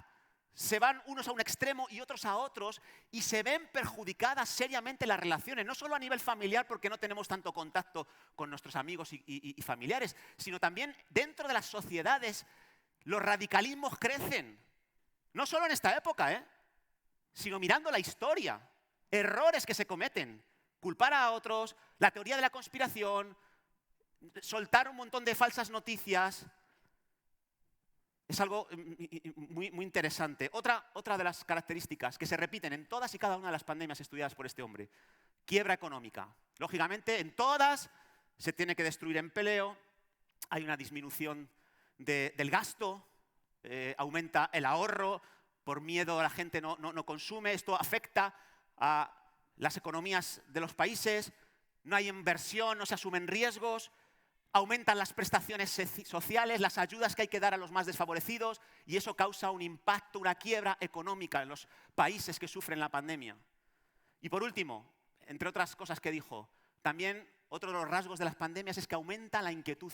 Se van unos a un extremo y otros a otros y se ven perjudicadas seriamente las relaciones, no solo a nivel familiar porque no tenemos tanto contacto con nuestros amigos y familiares, sino también dentro de las sociedades los radicalismos crecen. No solo en esta época, sino mirando la historia, errores que se cometen, culpar a otros, la teoría de la conspiración, soltar un montón de falsas noticias. Es algo muy, muy interesante. Otra de las características que se repiten en todas y cada una de las pandemias estudiadas por este hombre, quiebra económica. Lógicamente, en todas se tiene que destruir empleo, hay una disminución del gasto, aumenta el ahorro, por miedo la gente no consume, esto afecta a las economías de los países, no hay inversión, no se asumen riesgos, aumentan las prestaciones sociales, las ayudas que hay que dar a los más desfavorecidos y eso causa un impacto, una quiebra económica en los países que sufren la pandemia. Y por último, entre otras cosas que dijo, también otro de los rasgos de las pandemias es que aumenta la inquietud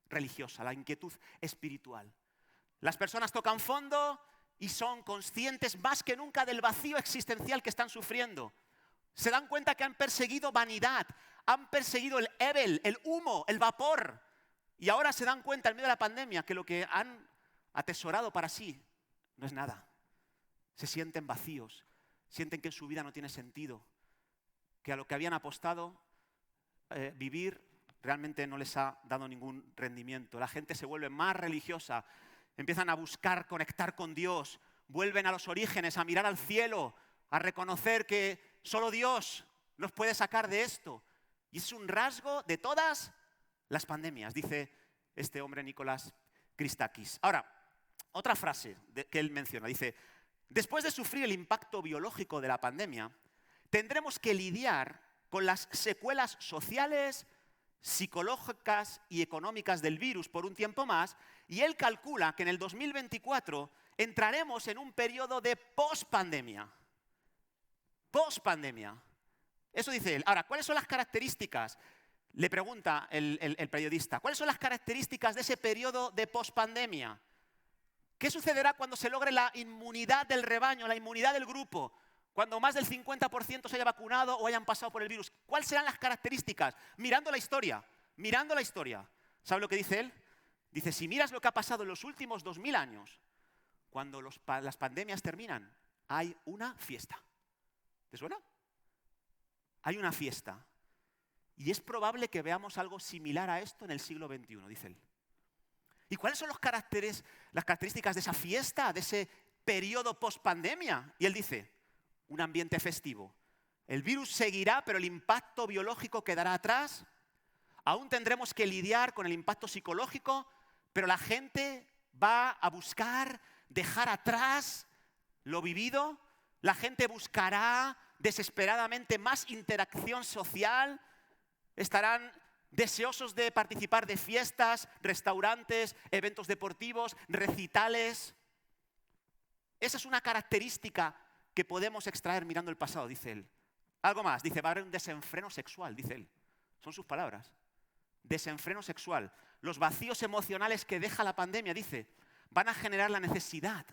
religiosa, la inquietud espiritual. Las personas tocan fondo y son conscientes más que nunca del vacío existencial que están sufriendo. Se dan cuenta que han perseguido vanidad, han perseguido el Ebel, el humo, el vapor. Y ahora se dan cuenta en medio de la pandemia que lo que han atesorado para sí no es nada. Se sienten vacíos, sienten que su vida no tiene sentido, que a lo que habían apostado vivir realmente no les ha dado ningún rendimiento. La gente se vuelve más religiosa, empiezan a buscar conectar con Dios, vuelven a los orígenes, a mirar al cielo, a reconocer que solo Dios nos puede sacar de esto. Y es un rasgo de todas las pandemias, dice este hombre Nicolás Christakis. Ahora, otra frase que él menciona, dice, después de sufrir el impacto biológico de la pandemia, tendremos que lidiar con las secuelas sociales, psicológicas y económicas del virus por un tiempo más, y él calcula que en el 2024 entraremos en un periodo de pospandemia. Pospandemia. Eso dice él. Ahora, ¿cuáles son las características? Le pregunta el periodista. ¿Cuáles son las características de ese periodo de pospandemia? ¿Qué sucederá cuando se logre la inmunidad del rebaño, la inmunidad del grupo? Cuando más del 50% se haya vacunado o hayan pasado por el virus. ¿Cuáles serán las características? Mirando la historia. ¿Sabe lo que dice él? Dice, si miras lo que ha pasado en los últimos 2000 años, cuando las pandemias terminan, hay una fiesta. ¿Te suena? Hay una fiesta. Y es probable que veamos algo similar a esto en el siglo XXI, dice él. ¿Y cuáles son las características de esa fiesta, de ese periodo post-pandemia? Y él dice, un ambiente festivo. El virus seguirá, pero el impacto biológico quedará atrás. Aún tendremos que lidiar con el impacto psicológico, pero la gente va a buscar dejar atrás lo vivido. La gente buscará desesperadamente más interacción social, estarán deseosos de participar de fiestas, restaurantes, eventos deportivos, recitales. Esa es una característica que podemos extraer mirando el pasado, dice él. Algo más, dice, va a haber un desenfreno sexual, dice él. Son sus palabras. Desenfreno sexual. Los vacíos emocionales que deja la pandemia, dice, van a generar la necesidad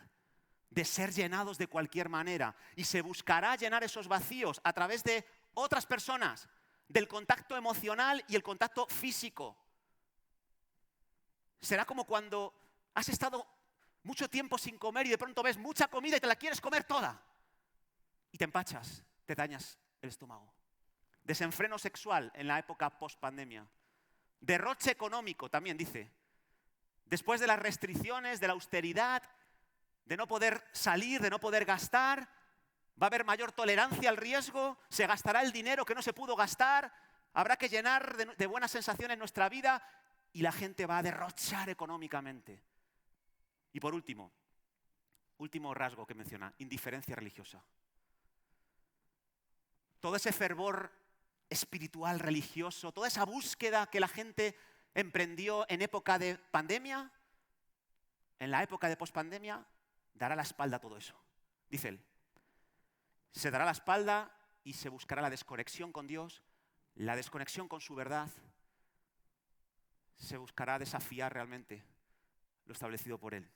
de ser llenados de cualquier manera. Y se buscará llenar esos vacíos a través de otras personas, del contacto emocional y el contacto físico. Será como cuando has estado mucho tiempo sin comer y de pronto ves mucha comida y te la quieres comer toda. Y te empachas, te dañas el estómago. Desenfreno sexual en la época post-pandemia. Derroche económico también, dice. Después de las restricciones, de la austeridad, de no poder salir, de no poder gastar, va a haber mayor tolerancia al riesgo, se gastará el dinero que no se pudo gastar, habrá que llenar de buenas sensaciones nuestra vida y la gente va a derrochar económicamente. Y por último rasgo que menciona, indiferencia religiosa. Todo ese fervor espiritual, religioso, toda esa búsqueda que la gente emprendió en época de pandemia, en la época de pospandemia, dará la espalda a todo eso. Dice él, se dará la espalda y se buscará la desconexión con Dios, la desconexión con su verdad. Se buscará desafiar realmente lo establecido por él.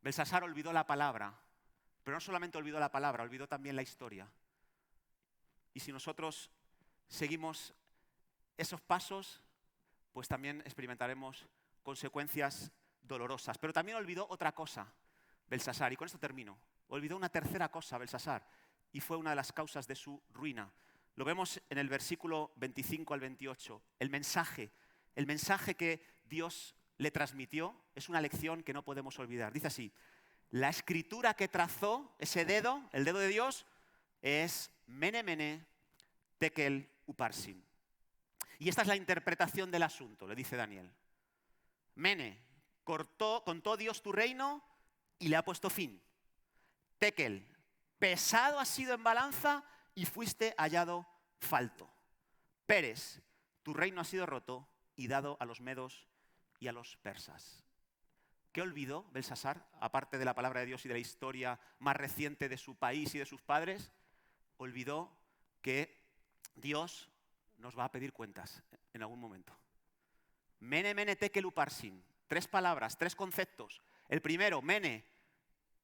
Belsasar olvidó la palabra, pero no solamente olvidó la palabra, olvidó también la historia. Y si nosotros seguimos esos pasos, pues también experimentaremos consecuencias dolorosas. Pero también olvidó otra cosa, Belsasar, y con esto termino. Olvidó una tercera cosa, Belsasar, y fue una de las causas de su ruina. Lo vemos en el versículo 25 al 28. El mensaje que Dios le transmitió es una lección que no podemos olvidar. Dice así, la escritura que trazó ese dedo, el dedo de Dios, es Mene Mene Tekel Uparsin. Y esta es la interpretación del asunto, le dice Daniel. Mene, contó Dios tu reino y le ha puesto fin. Tekel, pesado has sido en balanza y fuiste hallado falto. Peres, tu reino ha sido roto y dado a los medos y a los persas. ¿Qué olvidó Belsasar, aparte de la palabra de Dios y de la historia más reciente de su país y de sus padres? Olvidó que Dios nos va a pedir cuentas en algún momento. Mene, mene, tekel, uparsin. 3 palabras, 3 conceptos. El primero, mene,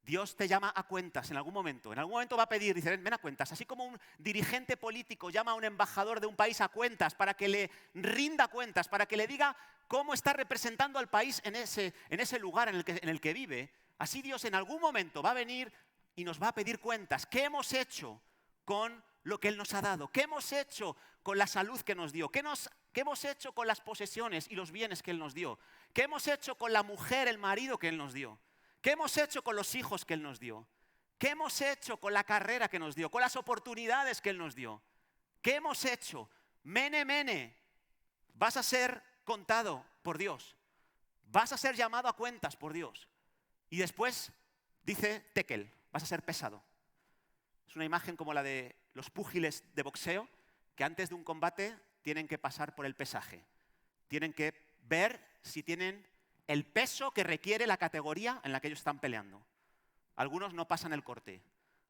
Dios te llama a cuentas en algún momento. En algún momento va a pedir, dice, ven a cuentas. Así como un dirigente político llama a un embajador de un país a cuentas para que le rinda cuentas, para que le diga cómo está representando al país en ese lugar en el que vive. Así Dios en algún momento va a venir y nos va a pedir cuentas. ¿Qué hemos hecho con lo que Él nos ha dado? ¿Qué hemos hecho con la salud que nos dio? ¿Qué hemos hecho con las posesiones y los bienes que Él nos dio? ¿Qué hemos hecho con la mujer, el marido que Él nos dio? ¿Qué hemos hecho con los hijos que Él nos dio? ¿Qué hemos hecho con la carrera que nos dio? ¿Con las oportunidades que Él nos dio? ¿Qué hemos hecho? Mene, mene, vas a ser contado por Dios. Vas a ser llamado a cuentas por Dios. Y después dice tekel, vas a ser pesado. Es una imagen como la de los púgiles de boxeo, que antes de un combate tienen que pasar por el pesaje. Tienen que ver si tienen el peso que requiere la categoría en la que ellos están peleando. Algunos no pasan el corte.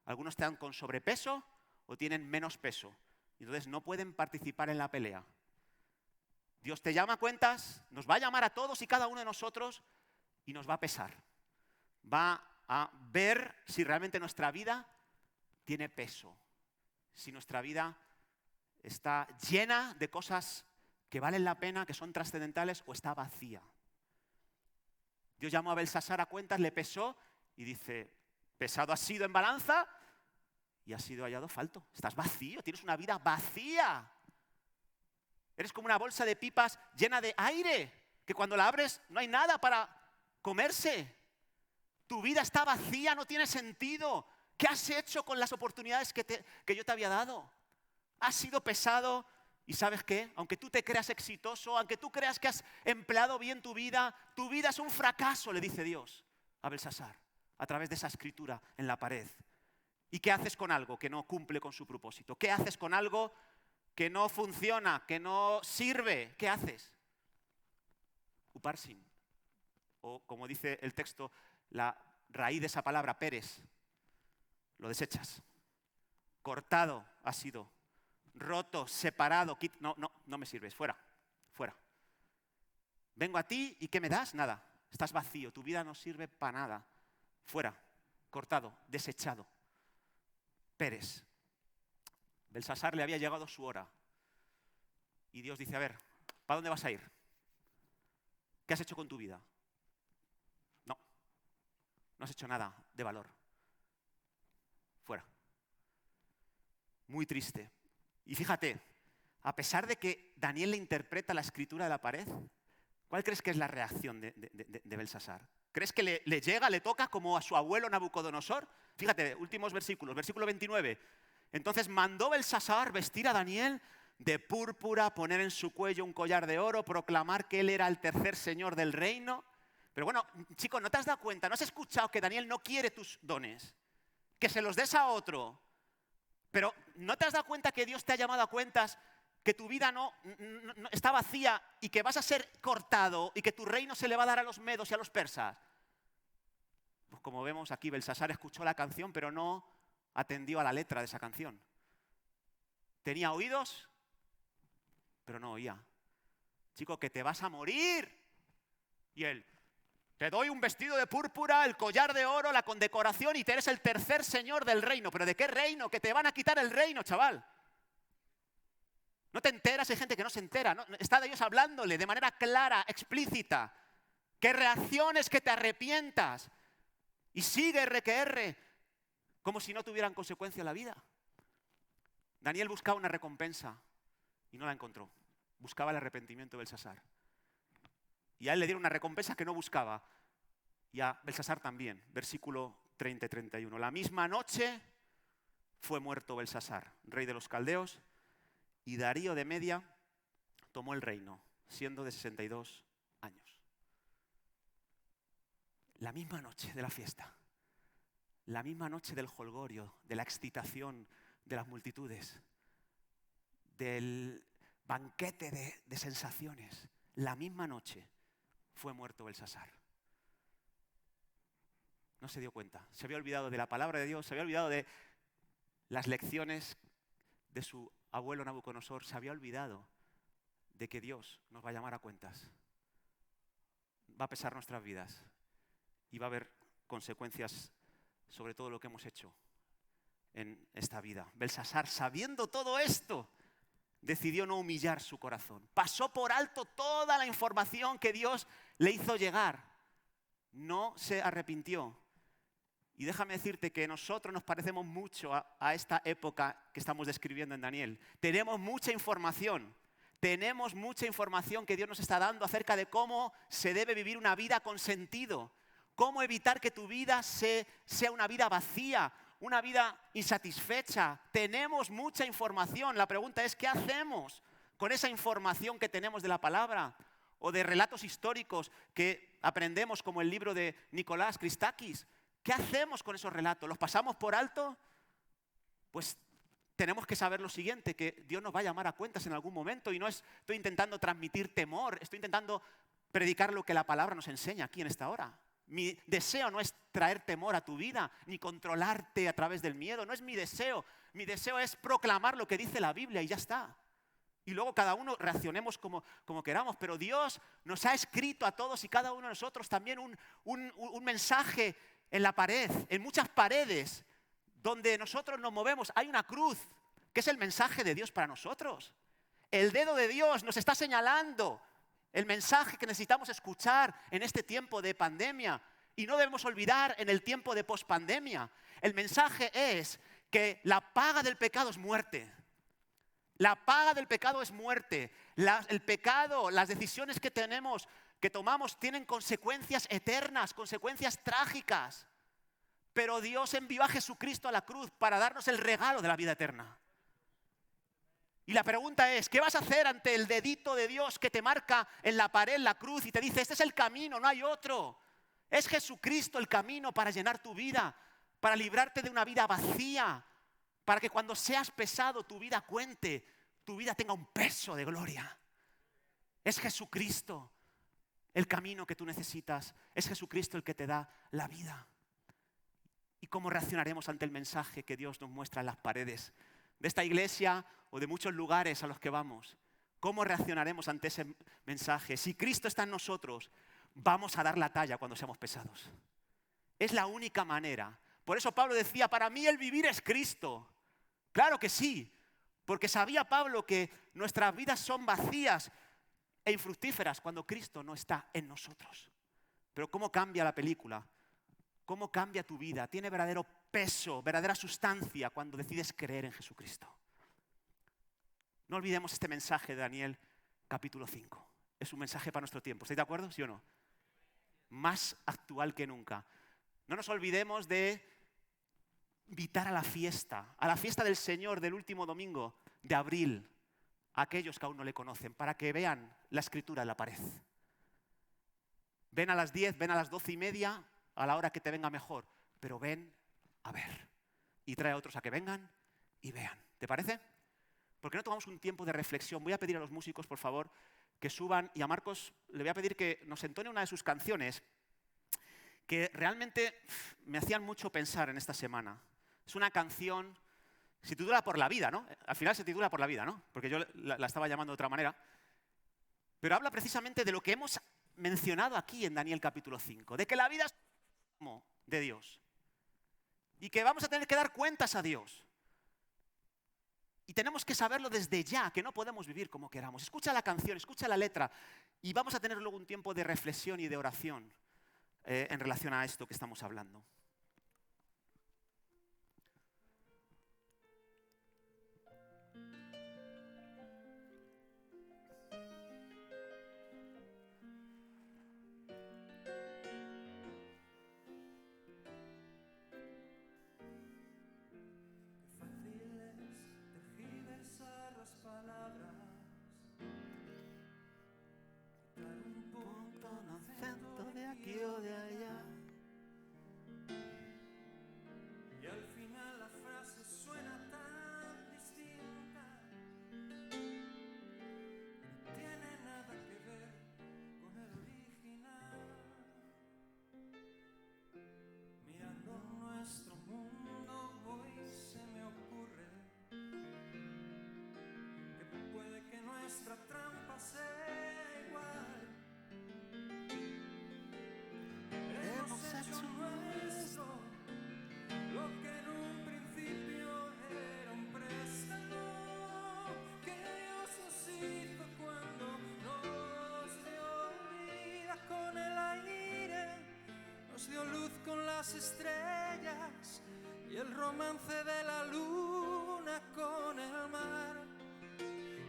Algunos están con sobrepeso o tienen menos peso. Entonces no pueden participar en la pelea. Dios te llama a cuentas, nos va a llamar a todos y cada uno de nosotros y nos va a pesar. Va a ver si realmente nuestra vida tiene peso. Si nuestra vida está llena de cosas que valen la pena, que son trascendentales, o está vacía. Dios llamó a Belsasar a cuentas, le pesó y dice, pesado has sido en balanza y has sido hallado falto. Estás vacío, tienes una vida vacía. Eres como una bolsa de pipas llena de aire, que cuando la abres no hay nada para comerse. Tu vida está vacía, no tiene sentido. ¿Qué has hecho con las oportunidades que yo te había dado? Has sido pesado. ¿Y sabes qué? Aunque tú te creas exitoso, aunque tú creas que has empleado bien tu vida es un fracaso, le dice Dios a Belsasar, a través de esa escritura en la pared. ¿Y qué haces con algo que no cumple con su propósito? ¿Qué haces con algo que no funciona, que no sirve? ¿Qué haces? Uparsin. O como dice el texto, la raíz de esa palabra, peres. Lo desechas. Cortado ha sido. Roto, separado, no me sirves, fuera. Vengo a ti y ¿qué me das? Nada, estás vacío, tu vida no sirve para nada. fuera, cortado, desechado. Pérez. Belsasar le había llegado su hora. Y Dios dice, a ver, ¿para dónde vas a ir? ¿Qué has hecho con tu vida? No has hecho nada de valor. Fuera. Muy triste. Y fíjate, a pesar de que Daniel le interpreta la escritura de la pared, ¿cuál crees que es la reacción de Belsasar? ¿Crees que le llega, le toca como a su abuelo Nabucodonosor? Fíjate, últimos versículos, versículo 29. Entonces mandó Belsasar vestir a Daniel de púrpura, poner en su cuello un collar de oro, proclamar que él era el tercer señor del reino. Pero bueno, chicos, ¿no te has dado cuenta? ¿No has escuchado que Daniel no quiere tus dones? Que se los des a otro. Pero ¿no te has dado cuenta que Dios te ha llamado a cuentas? Que tu vida no está vacía y que vas a ser cortado y que tu reino se le va a dar a los medos y a los persas. Pues como vemos aquí, Belsasar escuchó la canción, pero no atendió a la letra de esa canción. Tenía oídos, pero no oía. Chico, que te vas a morir. Y él, te doy un vestido de púrpura, el collar de oro, la condecoración y te eres el tercer señor del reino. ¿Pero de qué reino? Que te van a quitar el reino, chaval. ¿No te enteras? Hay gente que no se entera. ¿No? Está Dios hablándole de manera clara, explícita. Que reacciones, que te arrepientas. Y sigue R que R, como si no tuvieran consecuencia en la vida. Daniel buscaba una recompensa y no la encontró. Buscaba el arrepentimiento de Belsasar. Y a él le dieron una recompensa que no buscaba. Y a Belsasar también. Versículo 30 y 31. La misma noche fue muerto Belsasar, rey de los caldeos, y Darío de Media tomó el reino, siendo de 62 años. La misma noche de la fiesta, la misma noche del jolgorio, de la excitación de las multitudes, del banquete de sensaciones, la misma noche fue muerto Belsasar. No se dio cuenta, se había olvidado de la palabra de Dios, se había olvidado de las lecciones de su abuelo Nabucodonosor, se había olvidado de que Dios nos va a llamar a cuentas. Va a pesar nuestras vidas y va a haber consecuencias sobre todo lo que hemos hecho en esta vida. Belsasar, sabiendo todo esto, decidió no humillar su corazón. Pasó por alto toda la información que Dios le hizo llegar. No se arrepintió. Y déjame decirte que nosotros nos parecemos mucho a esta época que estamos describiendo en Daniel. Tenemos mucha información que Dios nos está dando acerca de cómo se debe vivir una vida con sentido. Cómo evitar que tu vida sea una vida vacía, una vida insatisfecha. Tenemos mucha información. La pregunta es, ¿qué hacemos con esa información que tenemos de la palabra? O de relatos históricos que aprendemos como el libro de Nicolás Christakis. ¿Qué hacemos con esos relatos? ¿Los pasamos por alto? Pues tenemos que saber lo siguiente, que Dios nos va a llamar a cuentas en algún momento y no estoy intentando transmitir temor, estoy intentando predicar lo que la palabra nos enseña aquí en esta hora. Mi deseo no es traer temor a tu vida, ni controlarte a través del miedo, no es mi deseo. Mi deseo es proclamar lo que dice la Biblia y ya está. Y luego cada uno reaccionemos como queramos, pero Dios nos ha escrito a todos y cada uno de nosotros también un mensaje en la pared, en muchas paredes donde nosotros nos movemos. Hay una cruz, que es el mensaje de Dios para nosotros. El dedo de Dios nos está señalando el mensaje que necesitamos escuchar en este tiempo de pandemia. Y no debemos olvidar en el tiempo de pospandemia. El mensaje es que la paga del pecado es muerte. La paga del pecado es muerte. El pecado, las decisiones que tomamos tienen consecuencias eternas, consecuencias trágicas. Pero Dios envió a Jesucristo a la cruz para darnos el regalo de la vida eterna. Y la pregunta es, ¿qué vas a hacer ante el dedito de Dios que te marca en la pared, la cruz, y te dice, este es el camino, no hay otro? Es Jesucristo el camino para llenar tu vida, para librarte de una vida vacía, para que cuando seas pesado tu vida cuente, tu vida tenga un peso de gloria. Es Jesucristo el camino que tú necesitas, es Jesucristo el que te da la vida. ¿Y cómo reaccionaremos ante el mensaje que Dios nos muestra en las paredes de esta iglesia o de muchos lugares a los que vamos? ¿Cómo reaccionaremos ante ese mensaje? Si Cristo está en nosotros, vamos a dar la talla cuando seamos pesados. Es la única manera. Por eso Pablo decía, para mí el vivir es Cristo. Claro que sí, porque sabía Pablo que nuestras vidas son vacías e infructíferas cuando Cristo no está en nosotros. Pero ¿cómo cambia la película? ¿Cómo cambia tu vida? Tiene verdadero peso, verdadera sustancia cuando decides creer en Jesucristo. No olvidemos este mensaje de Daniel capítulo 5. Es un mensaje para nuestro tiempo. ¿Estáis de acuerdo? ¿Sí o no? Más actual que nunca. No nos olvidemos de invitar a la fiesta del Señor del último domingo de abril, a aquellos que aún no le conocen, para que vean la escritura en la pared. Ven a las 10, ven a las 12:30, a la hora que te venga mejor, pero ven a ver. Y trae a otros a que vengan y vean. ¿Te parece? ¿Por qué no tomamos un tiempo de reflexión? Voy a pedir a los músicos, por favor, que suban, y a Marcos le voy a pedir que nos entone una de sus canciones que realmente me hacían mucho pensar en esta semana. Es una canción, se titula Por la vida, ¿no? Al final se titula Por la vida, ¿no? Porque yo la estaba llamando de otra manera. Pero habla precisamente de lo que hemos mencionado aquí en Daniel capítulo 5, de que la vida es como de Dios y que vamos a tener que dar cuentas a Dios. Y tenemos que saberlo desde ya, que no podemos vivir como queramos. Escucha la canción, escucha la letra y vamos a tener luego un tiempo de reflexión y de oración en relación a esto que estamos hablando. Estrellas y el romance de la luna con el mar.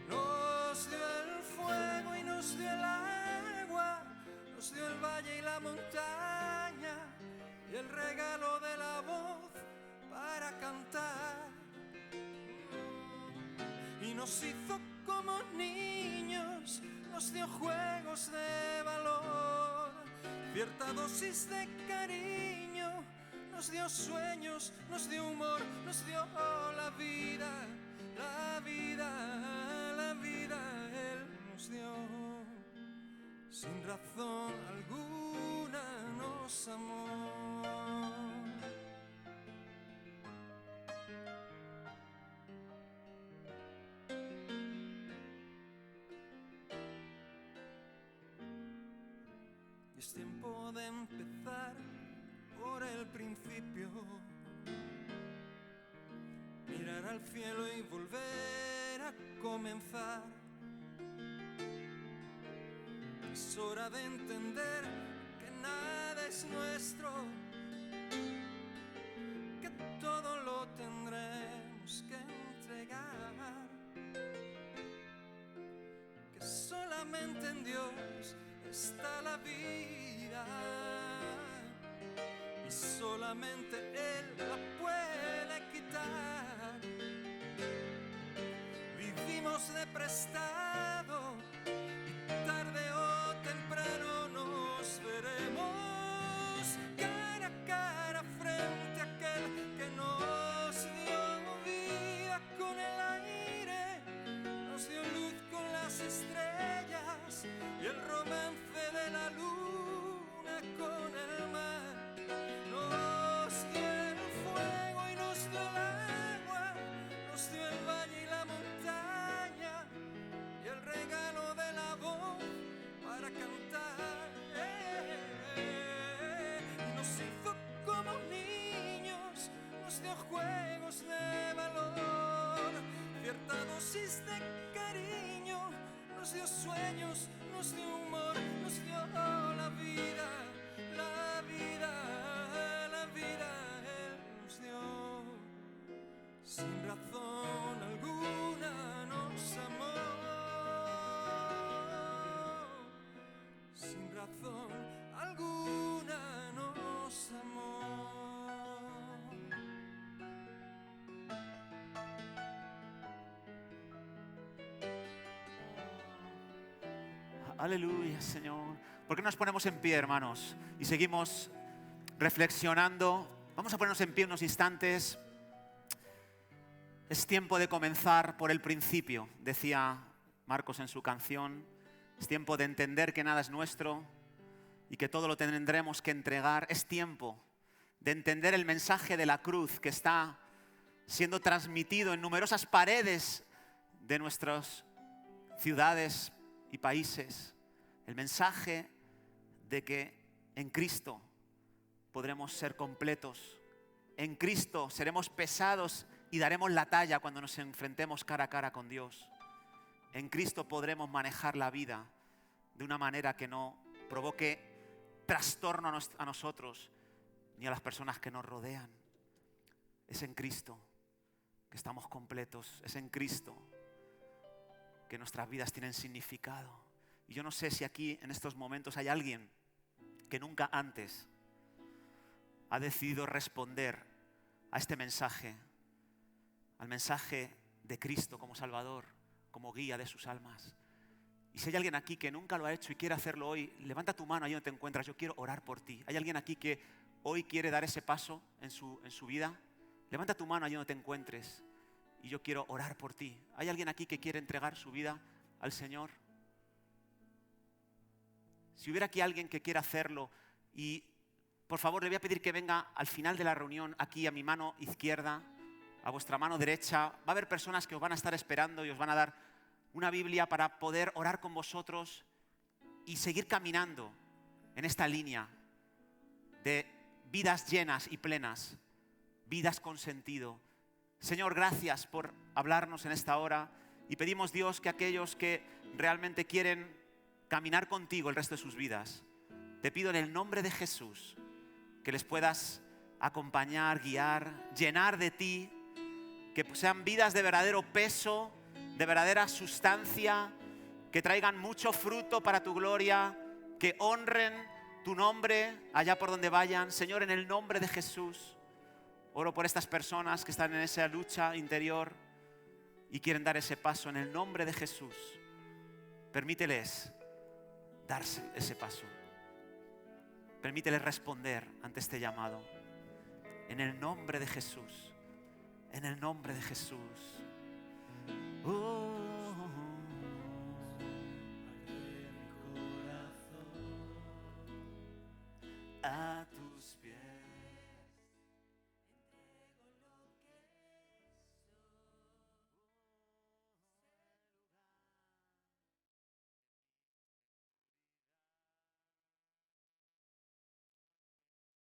Nos dio el fuego y nos dio el agua, nos dio el valle y la montaña y el regalo de la voz para cantar. Y nos hizo como niños, nos dio juegos de valor, cierta dosis de cariño, nos dio sueños, nos dio humor, nos dio la vida, la vida, la vida, Él nos dio. Sin razón alguna nos amó. Y es tiempo de empezar por el principio, mirar al cielo y volver a comenzar. Es hora de entender que nada es nuestro, que todo lo tendremos que entregar, que solamente en Dios está la vida y solamente Él la puede quitar. Vivimos de prestado y tarde o temprano nos veremos cara a cara frente a aquel que nos dio vida con el aire, nos dio luz con las estrellas y el romance de la luna con el mar. Nos dio el fuego y nos dio el agua, nos dio el valle y la montaña juegos de valor. Cierta dosis de cariño nos dio sueños, nos dio humor, nos dio la vida, la vida, la vida Él nos dio. Sin razón alguna nos amó, sin razón alguna nos amó. Aleluya, Señor. ¿Por qué no nos ponemos en pie, hermanos? Y seguimos reflexionando. Vamos a ponernos en pie unos instantes. Es tiempo de comenzar por el principio, decía Marcos en su canción. Es tiempo de entender que nada es nuestro y que todo lo tendremos que entregar. Es tiempo de entender el mensaje de la cruz que está siendo transmitido en numerosas paredes de nuestras ciudades y países. El mensaje de que en Cristo podremos ser completos. En Cristo seremos pesados y daremos la talla cuando nos enfrentemos cara a cara con Dios. En Cristo podremos manejar la vida de una manera que no provoque trastorno a nosotros ni a las personas que nos rodean. Es en Cristo que estamos completos. Es en Cristo que nuestras vidas tienen significado. Y yo no sé si aquí en estos momentos hay alguien que nunca antes ha decidido responder a este mensaje, al mensaje de Cristo como Salvador, como guía de sus almas. Y si hay alguien aquí que nunca lo ha hecho y quiere hacerlo hoy, levanta tu mano ahí donde te encuentras. Yo quiero orar por ti. ¿Hay alguien aquí que hoy quiere dar ese paso en su vida? Levanta tu mano ahí donde te encuentres y yo quiero orar por ti. ¿Hay alguien aquí que quiere entregar su vida al Señor? Si hubiera aquí alguien que quiera hacerlo, y por favor le voy a pedir que venga al final de la reunión aquí a mi mano izquierda, a vuestra mano derecha. Va a haber personas que os van a estar esperando y os van a dar una Biblia para poder orar con vosotros y seguir caminando en esta línea de vidas llenas y plenas, vidas con sentido. Señor, gracias por hablarnos en esta hora y pedimos, Dios, que aquellos que realmente quieren caminar contigo el resto de sus vidas, te pido en el nombre de Jesús que les puedas acompañar, guiar, llenar de ti, que sean vidas de verdadero peso, de verdadera sustancia, que traigan mucho fruto para tu gloria, que honren tu nombre allá por donde vayan. Señor, en el nombre de Jesús, oro por estas personas que están en esa lucha interior y quieren dar ese paso. En el nombre de Jesús, permíteles dar ese paso. Permíteles responder ante este llamado. En el nombre de Jesús. En el nombre de Jesús. A tu